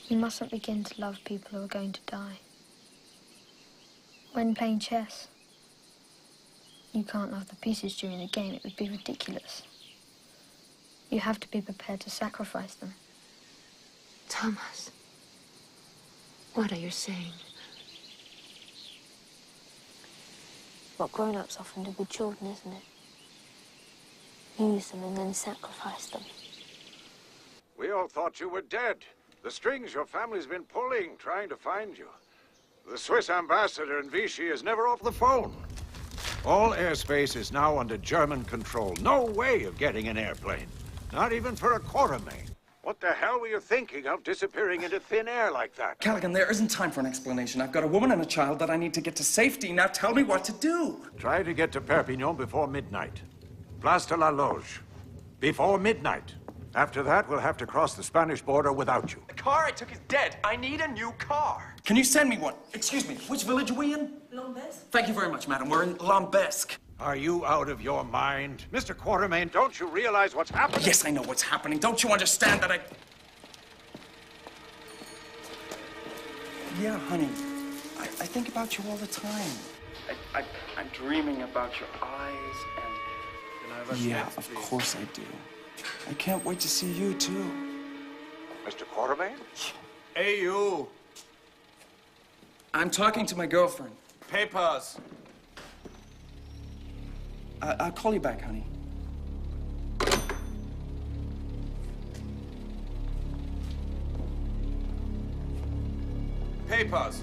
You mustn't begin to love people who are going to die. When playing chess, you can't love the pieces during the game. It would be ridiculous. You have to be prepared to sacrifice them. Thomas, what are you saying? What grown-ups often do with children, isn't it? Use them and then sacrifice them. We all thought you were dead. The strings your family's been pulling, trying to find you. The Swiss ambassador in Vichy is never off the phone. All airspace is now under German control. No way of getting an airplane. Not even for a quartermain. What the hell were you thinking of disappearing into thin air like that? Callaghan, there isn't time for an explanation. I've got a woman and a child that I need to get to safety. Now tell me what to do. Try to get to Perpignan before midnight. Place de la Loge. Before midnight. After that, we'll have to cross the Spanish border without you. The car I took is dead. I need a new car. Can you send me one? Excuse me, which village are we in? Lambesque? Thank you very much, madam. We're in Lambesque. Are you out of your mind? Mr. Quartermain, don't you realize what's happening? Yes, I know what's happening. Don't you understand that Yeah, honey. I think about you all the time. I'm dreaming about your eyes and... Yeah, of course I do. I can't wait to see you, too. Mr. Quartermain? Hey, you. I'm talking to my girlfriend. Papers. I'll call you back, honey. Papers.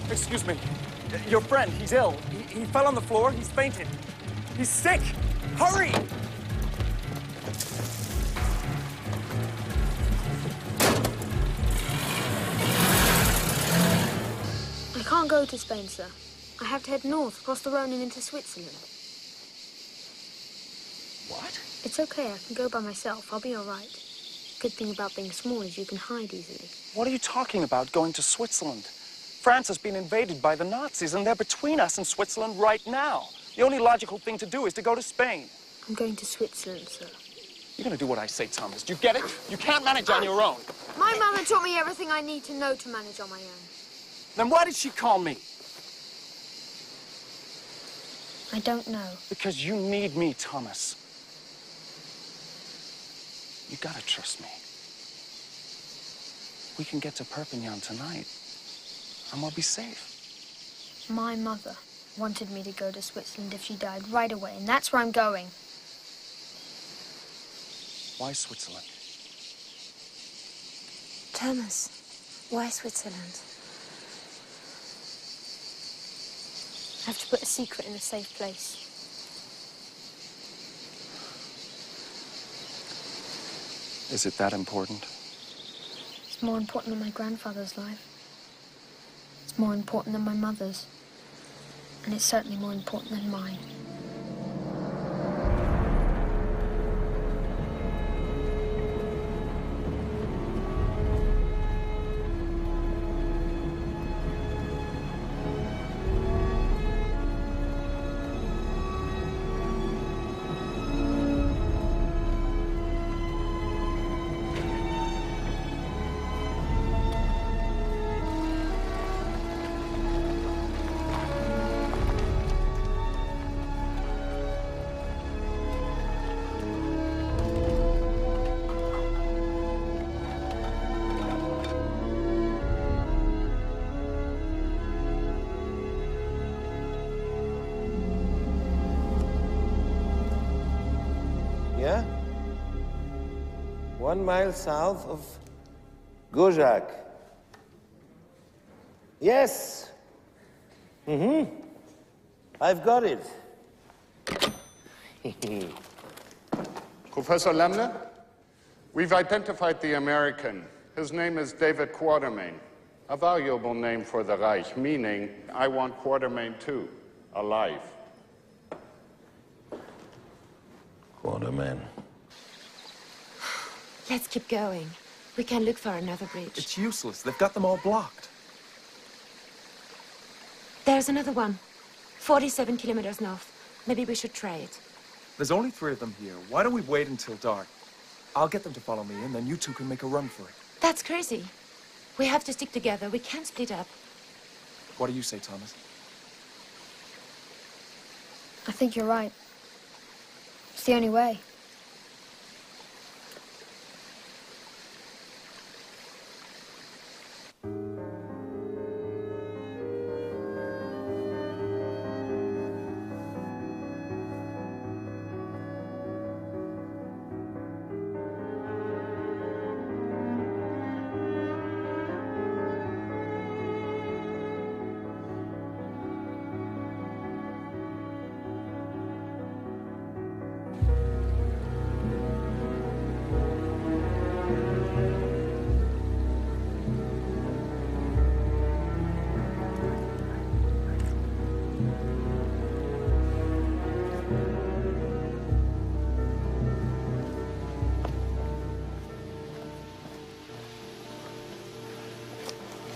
Excuse me. Your friend, he's ill. He fell on the floor. He's fainted. He's sick. Hurry! I can't go to Spain, sir. I have to head north, across the Rhone and into Switzerland. What? It's okay, I can go by myself. I'll be all right. Good thing about being small is you can hide easily. What are you talking about, going to Switzerland? France has been invaded by the Nazis, and they're between us and Switzerland right now. The only logical thing to do is to go to Spain. I'm going to Switzerland, sir. You're gonna do what I say, Thomas. Do you get it? You can't manage on your own. My mama taught me everything I need to know to manage on my own. Then why did she call me? I don't know. Because you need me, Thomas. You gotta trust me. We can get to Perpignan tonight, and we'll be safe. My mother wanted me to go to Switzerland if she died right away, and that's where I'm going. Why Switzerland? Thomas, why Switzerland? I have to put a secret in a safe place. Is it that important? It's more important than my grandfather's life. It's more important than my mother's. And it's certainly more important than mine. Yeah? 1 mile south of Gojak. Yes. I've got it. Professor Lemler, we've identified the American. His name is David Quatermain, a valuable name for the Reich, meaning I want Quatermain too, alive. Quatermain. Let's keep going. We can look for another bridge. It's useless. They've got them all blocked. There's another one. 47 kilometers north. Maybe we should try it. There's only 3 of them here. Why don't we wait until dark? I'll get them to follow me, and then you two can make a run for it. That's crazy. We have to stick together. We can't split up. What do you say, Thomas? I think you're right. It's the only way.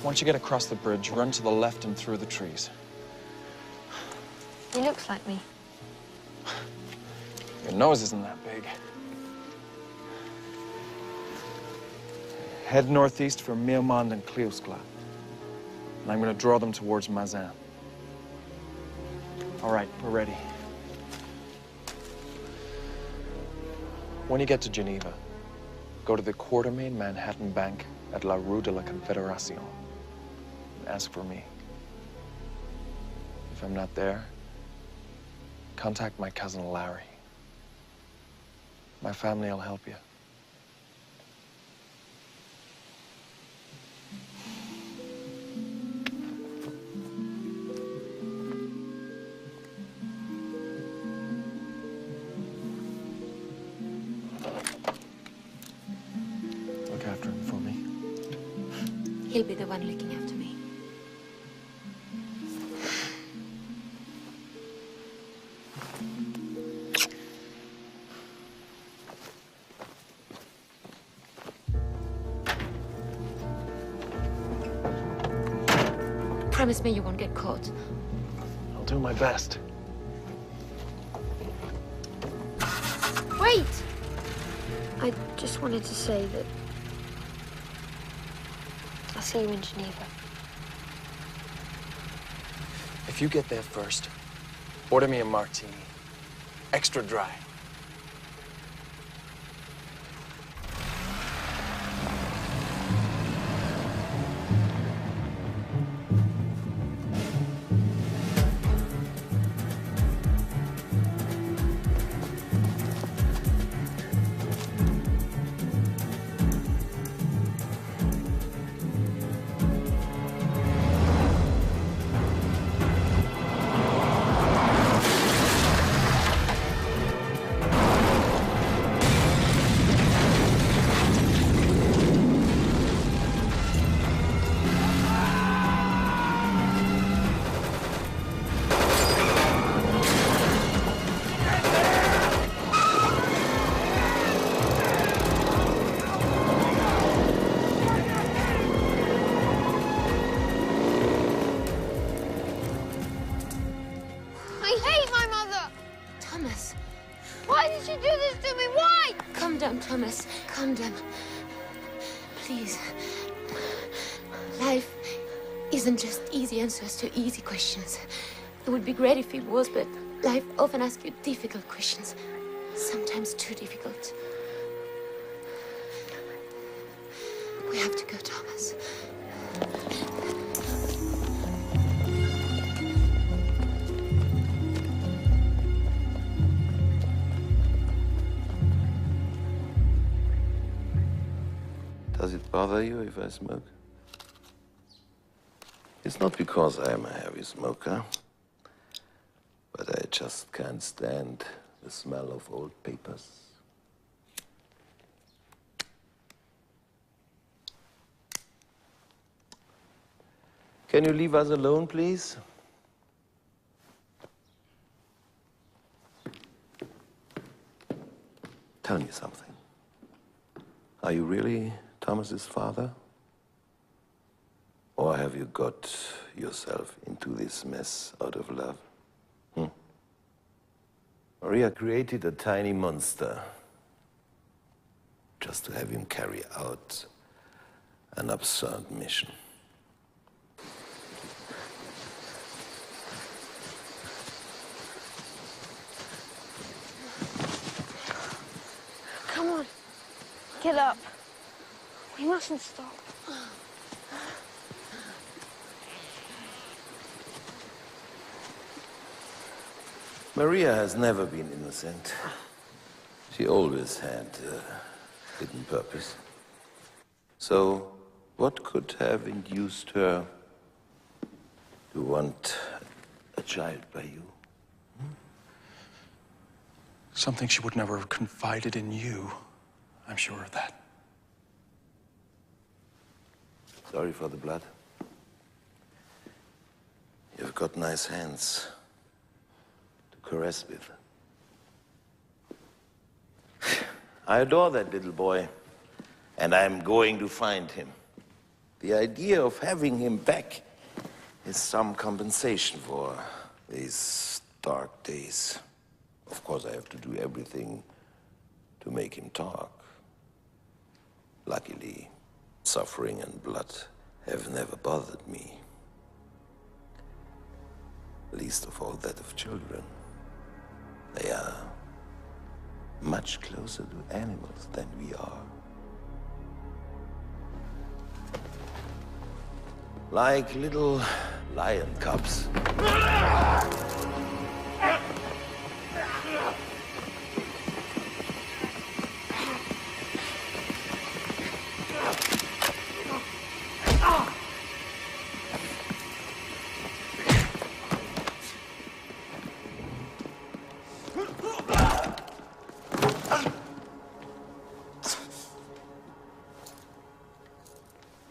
Once you get across the bridge, run to the left and through the trees. He looks like me. Your nose isn't that big. Head northeast for Miomand and Cleoskla. And I'm going to draw them towards Mazin. All right, we're ready. When you get to Geneva, go to the Quatermain Manhattan Bank at La Rue de la Confédération. Ask for me. If I'm not there, contact my cousin Larry. My family will help you. Look after him for me. He'll be the one looking after me. Promise me you won't get caught. I'll do my best. Wait! I just wanted to say that I'll see you in Geneva. If you get there first, order me a martini. Extra dry. Thomas, calm down. Please. Life isn't just easy answers to easy questions. It would be great if it was, but life often asks you difficult questions. Sometimes too difficult. We have to go, Thomas. Does it bother you if I smoke? It's not because I am a heavy smoker, but I just can't stand the smell of old papers. Can you leave us alone, please? Tell me something. Are you really Thomas's father? Or have you got yourself into this mess out of love? Maria created a tiny monster just to have him carry out an absurd mission. Come on, get up. We mustn't stop. Maria has never been innocent. She always had a hidden purpose. So, what could have induced her to want a child by you? Something she would never have confided in you. I'm sure of that. Sorry for the blood. You've got nice hands to caress with. I adore that little boy, and I'm going to find him. The idea of having him back is some compensation for these dark days. Of course, I have to do everything to make him talk. Luckily, suffering and blood have never bothered me. Least of all that of children. They are much closer to animals than we are. Like little lion cubs.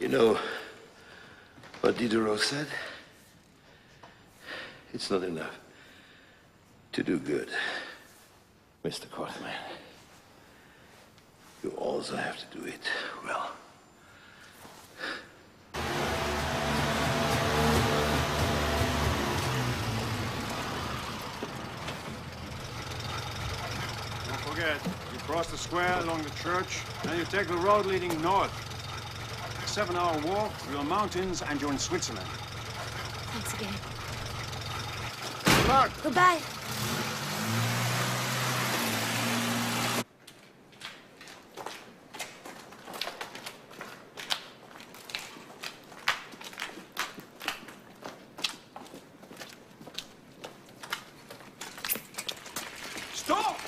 You know what Diderot said? It's not enough to do good, Mr. Quarterman. You also have to do it well. Don't forget, you cross the square along the church, then you take the road leading north. 7-hour walk through the mountains and you're in Switzerland. Thanks again. luck. Goodbye. Stop!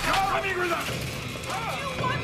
Coming with us! You want from us?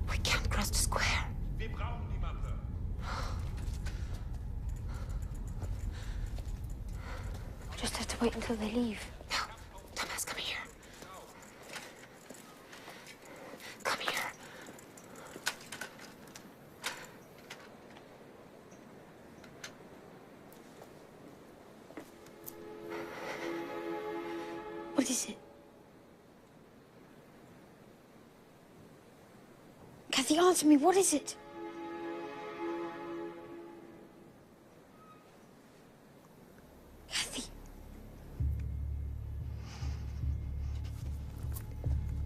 We can't cross the square. Just have to wait until they leave. No. Thomas, come here. Come here. What is it? Kathy, answer me. What is it? Kathy.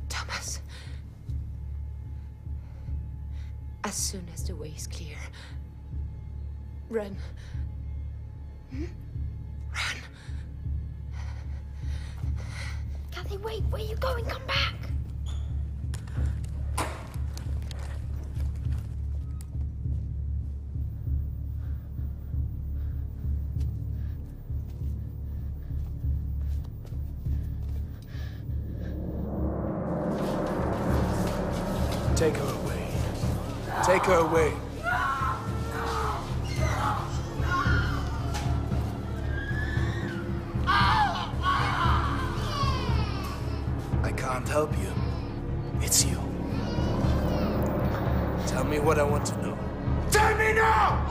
Thomas. As soon as the way is clear, run. Hmm? Run. Kathy, wait. Where are you going? Come back. Take her away. Take her away. I can't help you. It's you. Tell me what I want to know. Tell me now!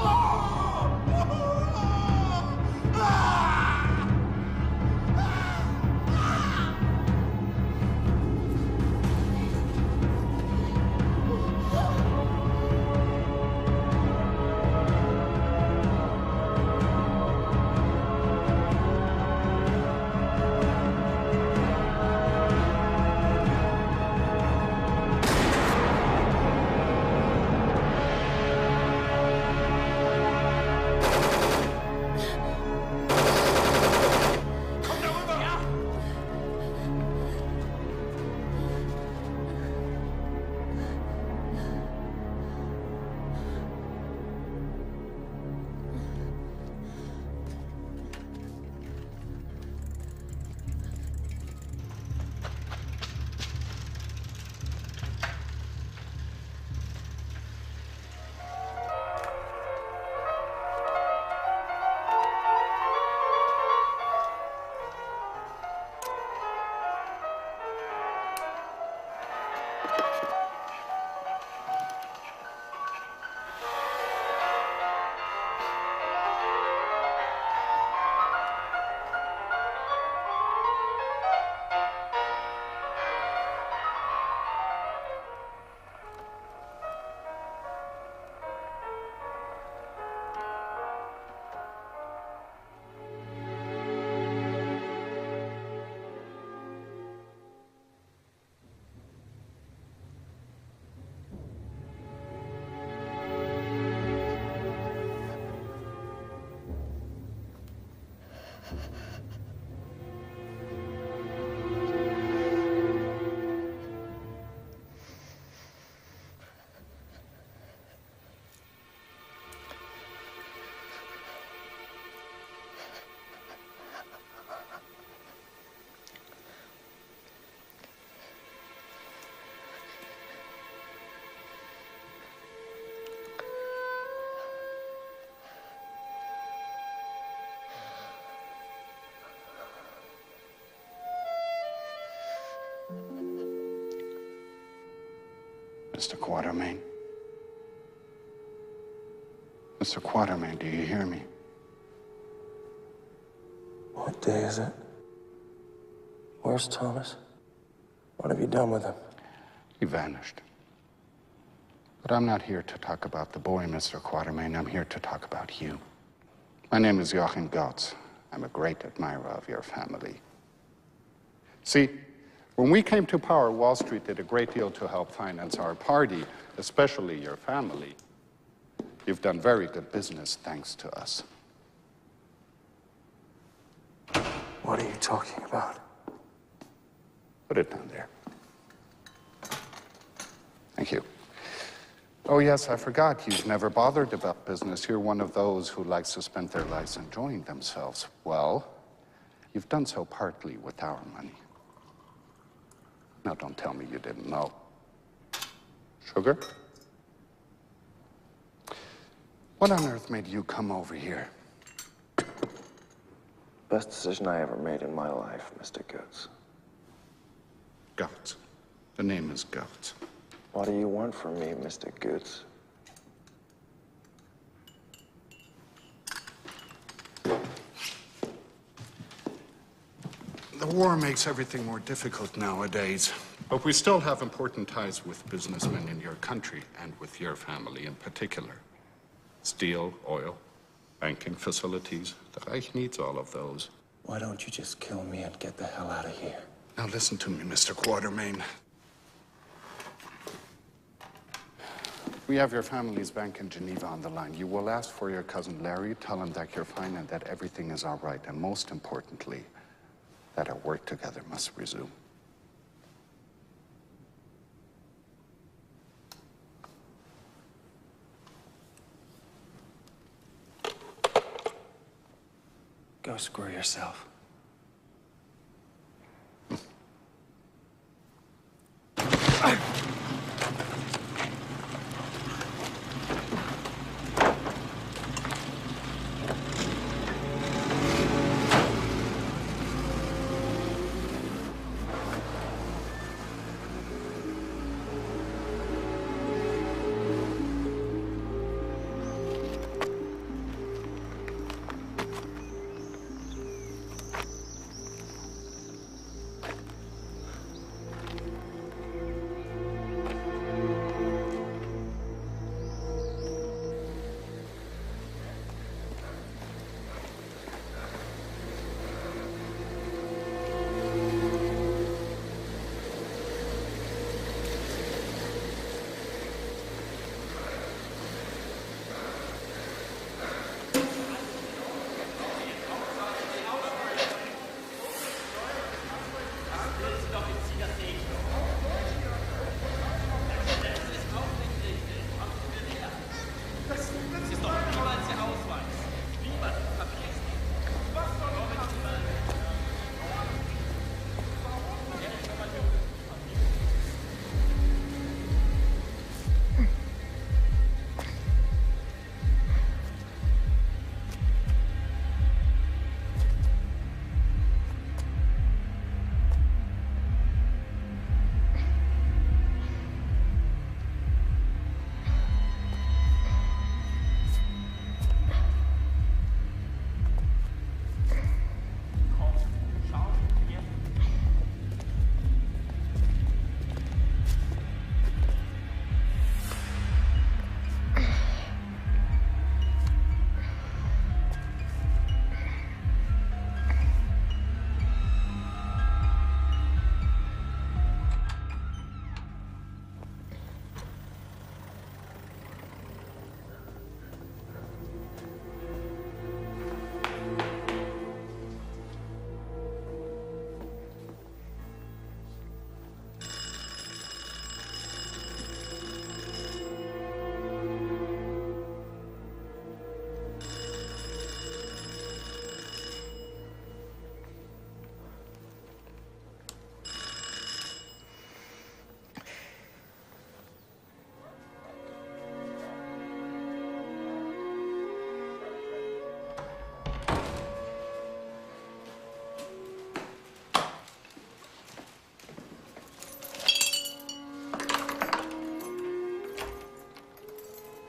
Mr. Quatermain? Mr. Quatermain, do you hear me? What day is it? Where's Thomas? What have you done with him? He vanished. But I'm not here to talk about the boy, Mr. Quatermain. I'm here to talk about you. My name is Joachim Gotz. I'm a great admirer of your family. See, when we came to power, Wall Street did a great deal to help finance our party, especially your family. You've done very good business thanks to us. What are you talking about? Put it down there. Thank you. Oh, yes, I forgot. You've never bothered about business. You're one of those who likes to spend their lives enjoying themselves. Well, you've done so partly with our money. Now, don't tell me you didn't know. Sugar? What on earth made you come over here? Best decision I ever made in my life, Mr. Goetz. Gotz. The name is Gotz. What do you want from me, Mr. Goetz? The war makes everything more difficult nowadays. But we still have important ties with businessmen in your country and with your family in particular. Steel, oil, banking facilities. The Reich needs all of those. Why don't you just kill me and get the hell out of here? Now listen to me, Mr. Quatermain. We have your family's bank in Geneva on the line. You will ask for your cousin Larry, tell him that you're fine and that everything is all right. And most importantly, that our work together must resume. Go screw yourself.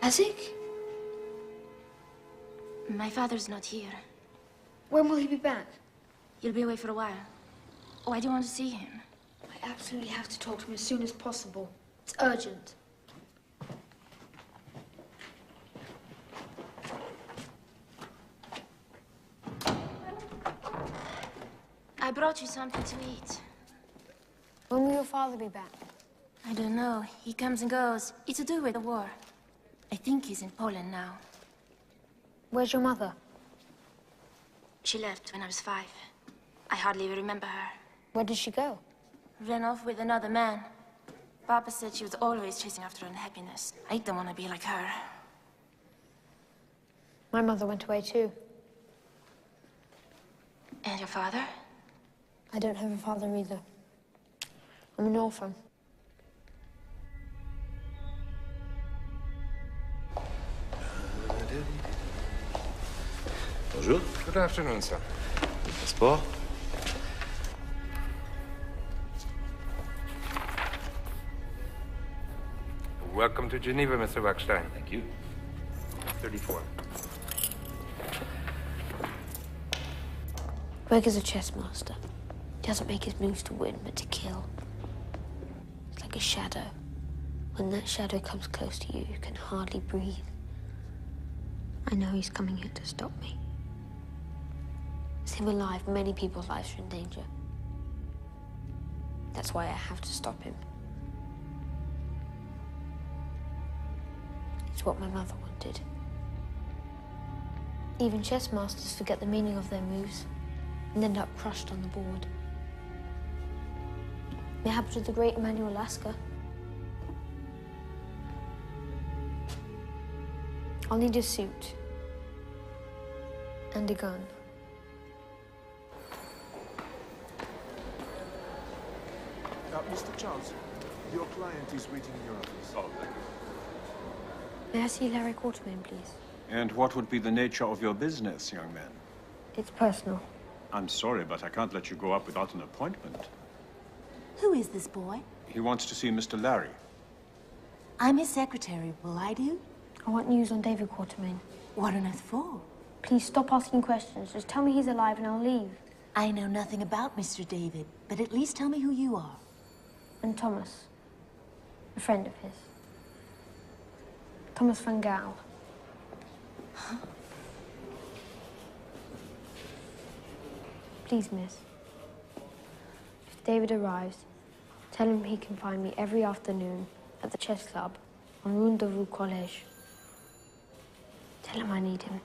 Isaac? My father's not here. When will he be back? He'll be away for a while. Why do you want to see him? I absolutely have to talk to him as soon as possible. It's urgent. I brought you something to eat. When will your father be back? I don't know. He comes and goes. It's to do with the war. I think he's in Poland now. Where's your mother? She left when I was 5. I hardly remember her. Where did she go? Ran off with another man. Papa said she was always chasing after unhappiness. I don't want to be like her. My mother went away too. And your father? I don't have a father either. I'm an orphan. Bonjour. Good afternoon, sir. Passport? Welcome to Geneva, Mr. Wachstein. Thank you. 34. Greg is a chess master. He doesn't make his moves to win, but to kill. It's like a shadow. When that shadow comes close to you, you can hardly breathe. I know he's coming here to stop me. With him alive, many people's lives are in danger. That's why I have to stop him. It's what my mother wanted. Even chess masters forget the meaning of their moves and end up crushed on the board. It happened to the great Emanuel Lasker. I'll need a suit and a gun. Mr. Charles, your client is waiting in your office. Oh, thank you. May I see Larry Quartermain, please? And what would be the nature of your business, young man? It's personal. I'm sorry, but I can't let you go up without an appointment. Who is this boy? He wants to see Mr. Larry. I'm his secretary. Will I do? I want news on David Quartermain. What on earth for? Please stop asking questions. Just tell me he's alive and I'll leave. I know nothing about Mr. David, but at least tell me who you are. And Thomas. A friend of his. Thomas van Gaal. Huh? Please, miss. If David arrives, tell him he can find me every afternoon at the chess club on Rue de Rue Collège. Tell him I need him.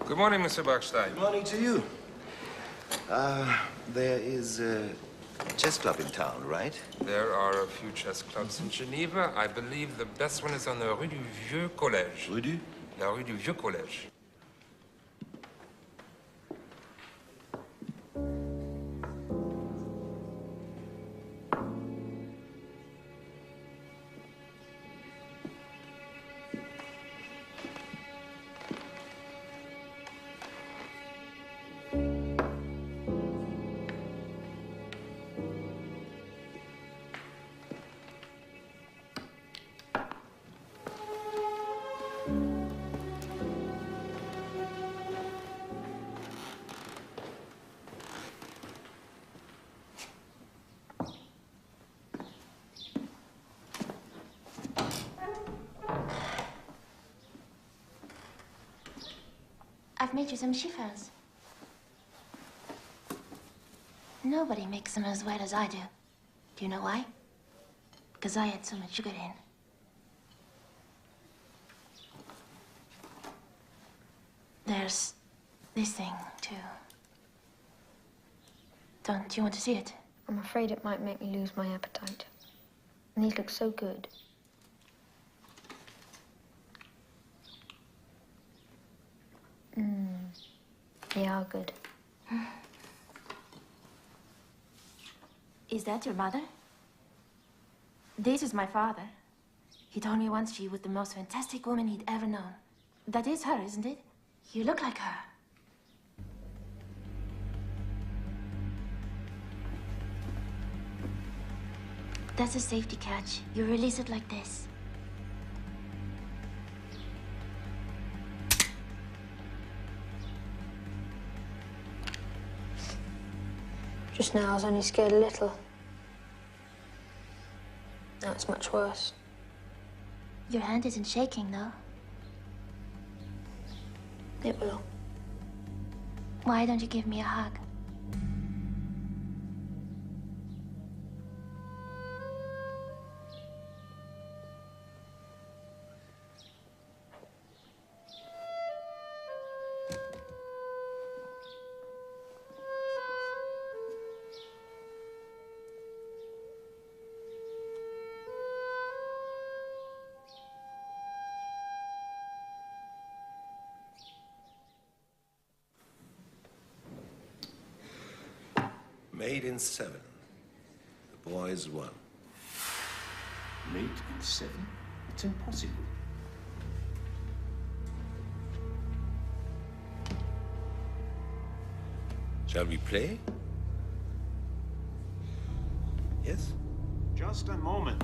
Good morning, Mr. Bachstein. Good morning to you. There is a chess club in town, right? There are a few chess clubs in Geneva. I believe the best one is on the Rue du Vieux Collège. Rue du? La Rue du Vieux Collège. I've made you some chiffons. Nobody makes them as well as I do. Do you know why? Because I add so much sugar in. There's this thing, too. Don't you want to see it? I'm afraid it might make me lose my appetite. And these look so good. They are good. Is that your mother? This is my father. He told me once she was the most fantastic woman he'd ever known. That is her, isn't it? You look like her. That's a safety catch. You release it like this. Just now I was only scared a little. Now it's much worse. Your hand isn't shaking, though. It will. Why don't you give me a hug? Made in 7. The boys won. Made in 7? It's impossible. Shall we play? Yes? Just a moment.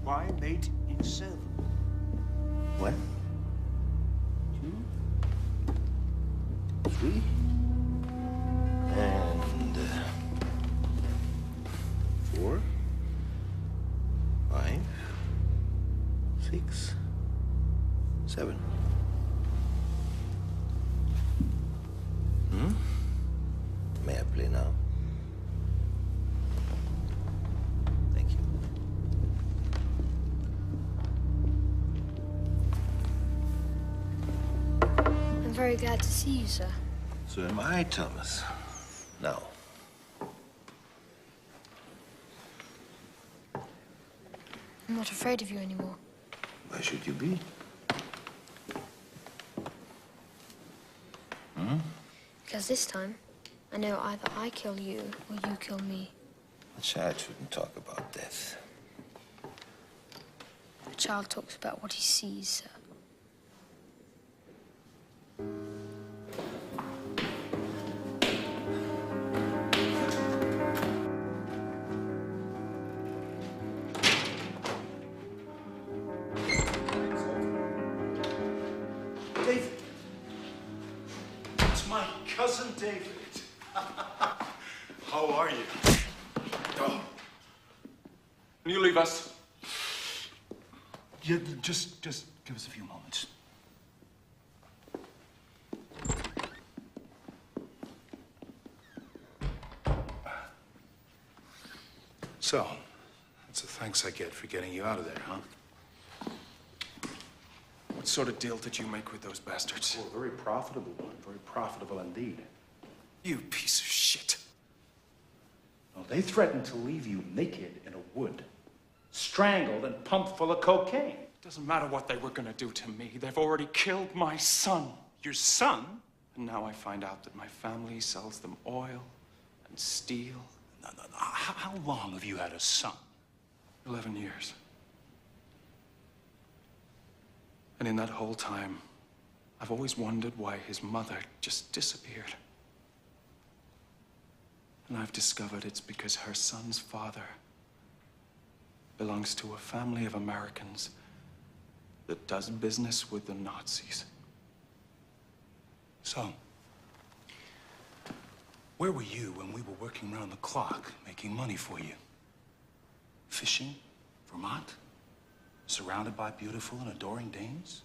Why mate in 7? 1, 2, 3, and 4, 5, 6, 7. May I play now? Thank you. I'm very glad to see you, sir. So am I, Thomas. Now. I'm not afraid of you anymore. Why should you be? Because this time, I know either I kill you or you kill me. A child shouldn't talk about death. A child talks about what he sees, sir. David. It's my cousin David. How are you? Oh. Can you leave us? Yeah, just give us a few moments. So, that's the thanks I get for getting you out of there, huh? What sort of deal did you make with those bastards? Oh, a very profitable one. Very profitable indeed. You piece of shit. Well, they threatened to leave you naked in a wood, strangled and pumped full of cocaine. It doesn't matter what they were gonna do to me. They've already killed my son. Your son? And now I find out that my family sells them oil and steel. No. How long have you had a son? 11 years. And in that whole time, I've always wondered why his mother just disappeared. And I've discovered it's because her son's father belongs to a family of Americans that does business with the Nazis. So, where were you when we were working around the clock, making money for you? Fishing? Vermont? Surrounded by beautiful and adoring dames?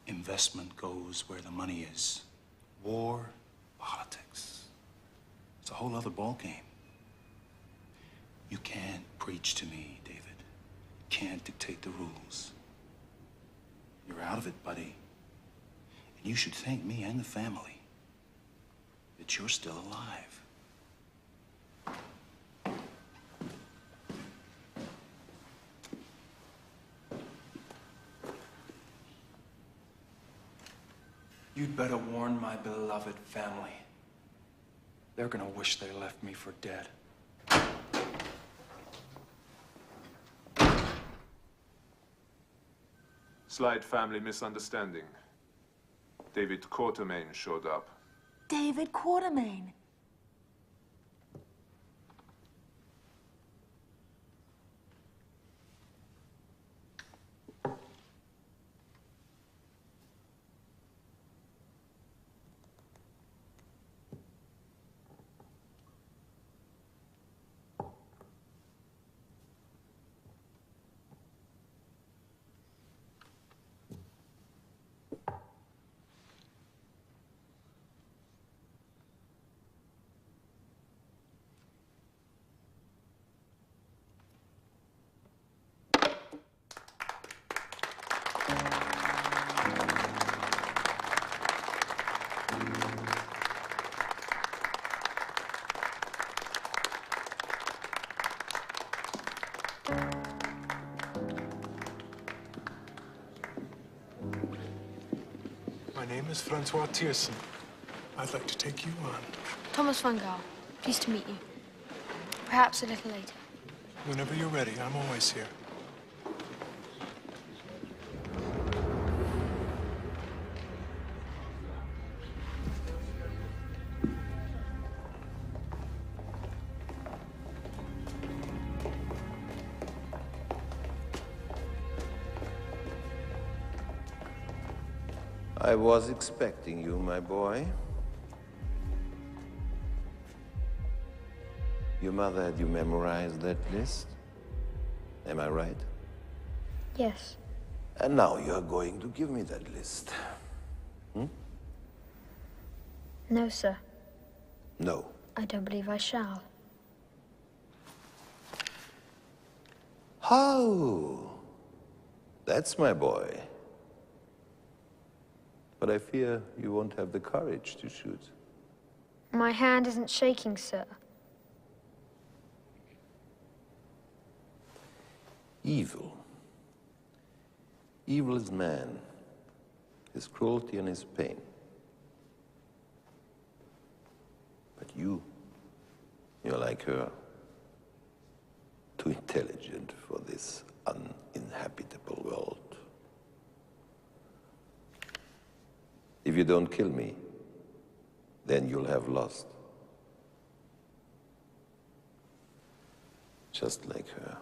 Investment goes where the money is. War, politics. It's a whole other ballgame. You can't preach to me, David. Can't dictate the rules. You're out of it, buddy. And you should thank me and the family that you're still alive. You'd better warn my beloved family. They're gonna wish they left me for dead. Slight family misunderstanding. David Quatermain showed up. David Quatermain. My name is Francois Tiersen. I'd like to take you on. Thomas van Gaal, pleased to meet you. Perhaps a little later. Whenever you're ready, I'm always here. I was expecting you, my boy. Your mother had you memorize that list? Am I right? Yes. And now you're going to give me that list. Hmm? No, sir. No. I don't believe I shall. How? That's my boy. But I fear you won't have the courage to shoot. My hand isn't shaking, sir. Evil. Evil is man, his cruelty and his pain. But you're like her. Too intelligent for this uninhabitable world. If you don't kill me, then you'll have lost. Just like her.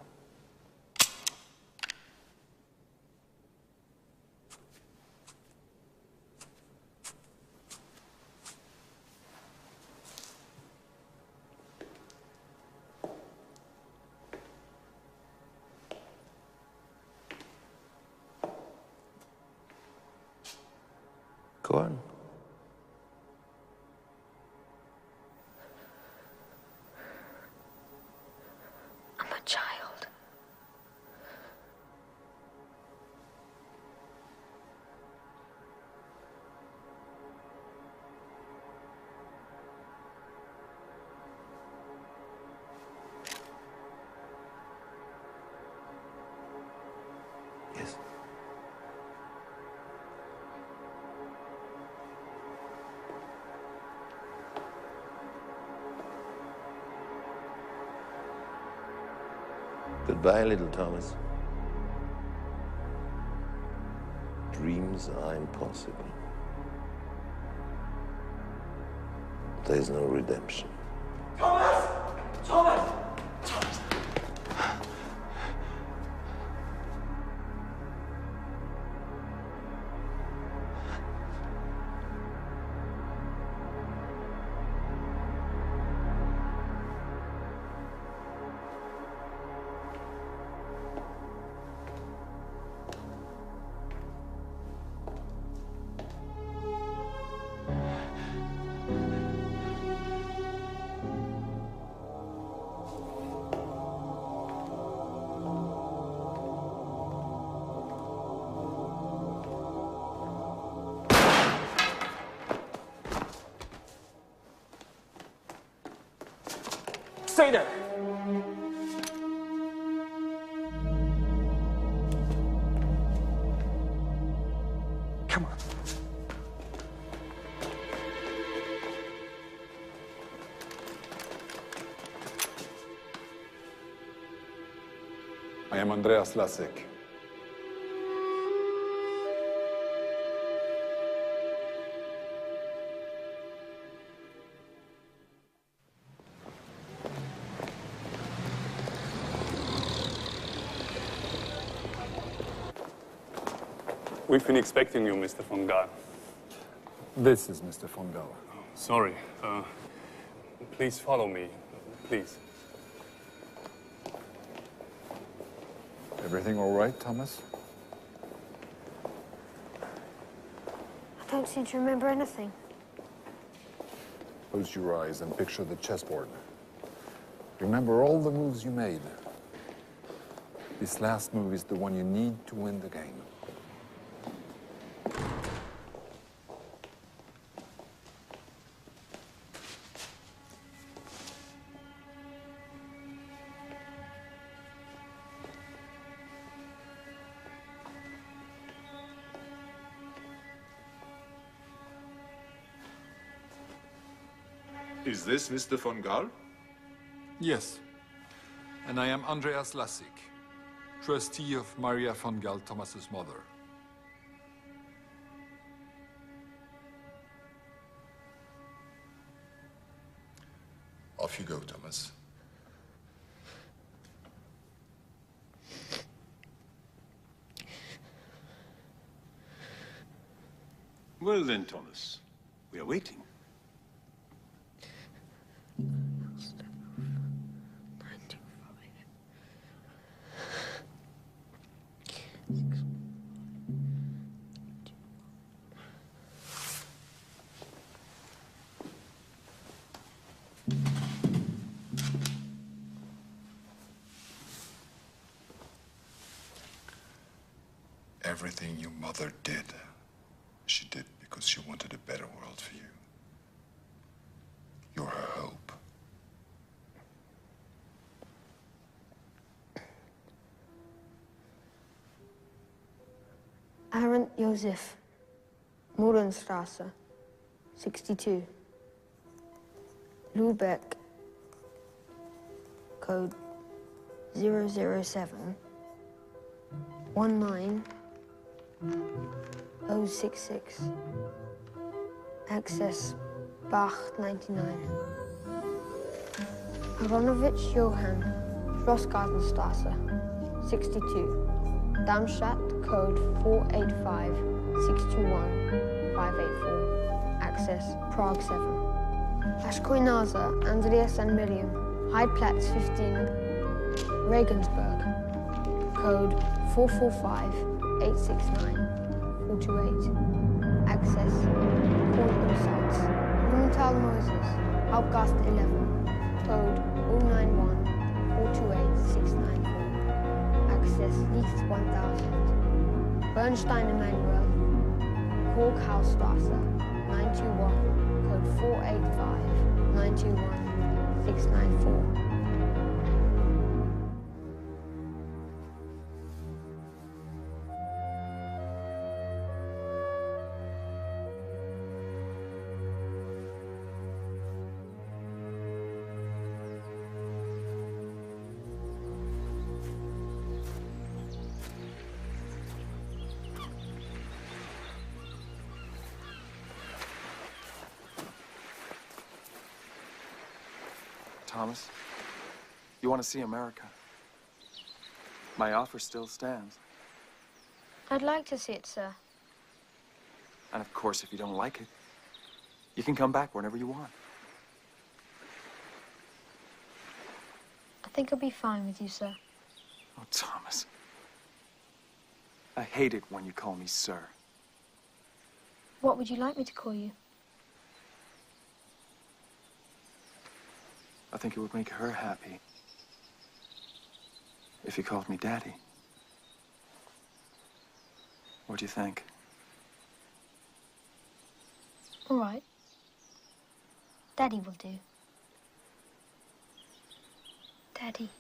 Go on. I'm a child. Yes. Goodbye, little Thomas. Dreams are impossible. There is no redemption. Thomas! Thomas! Thomas! Stay there! Come on. I am Andreas Lasek. We've been expecting you, Mr. von Gaal. This is Mr. von Gaal. Sorry. Please follow me, please. Everything all right, Thomas? I don't seem to remember anything. Close your eyes and picture the chessboard. Remember all the moves you made. This last move is the one you need to win the game. Is this Mr. von Gaal? Yes. And I am Andreas Lassig, trustee of Maria von Gaal, Thomas's mother. Off you go, Thomas. Well then, Thomas, we are waiting. Everything your mother did, she did because she wanted a better world for you. You're her hope. Arent Josef, Mohrenstraße, 62. Lübeck, code 007 19066. Access Bach 99. Aronovich Johann, Schlossgartenstraße, 62. Darmstadt, code 485 621 584. Access Prague 7. Ashkenaza, Andreas and Miriam, Heidplatz 15, Regensburg, code 445 869 428. Access Cornwall sites. Blumenthal Moses, Hauptgast 11, code 091 428 694. Access Licht 1000. Bernstein Emanuel, Korkhausstraße, 921, code 485 921 694. Thomas, you want to see America? My offer still stands. I'd like to see it, sir. And of course, if you don't like it, you can come back whenever you want. I think I'll be fine with you, sir. Oh, Thomas. I hate it when you call me sir. What would you like me to call you? I think it would make her happy if you called me Daddy. What do you think? All right. Daddy will do. Daddy.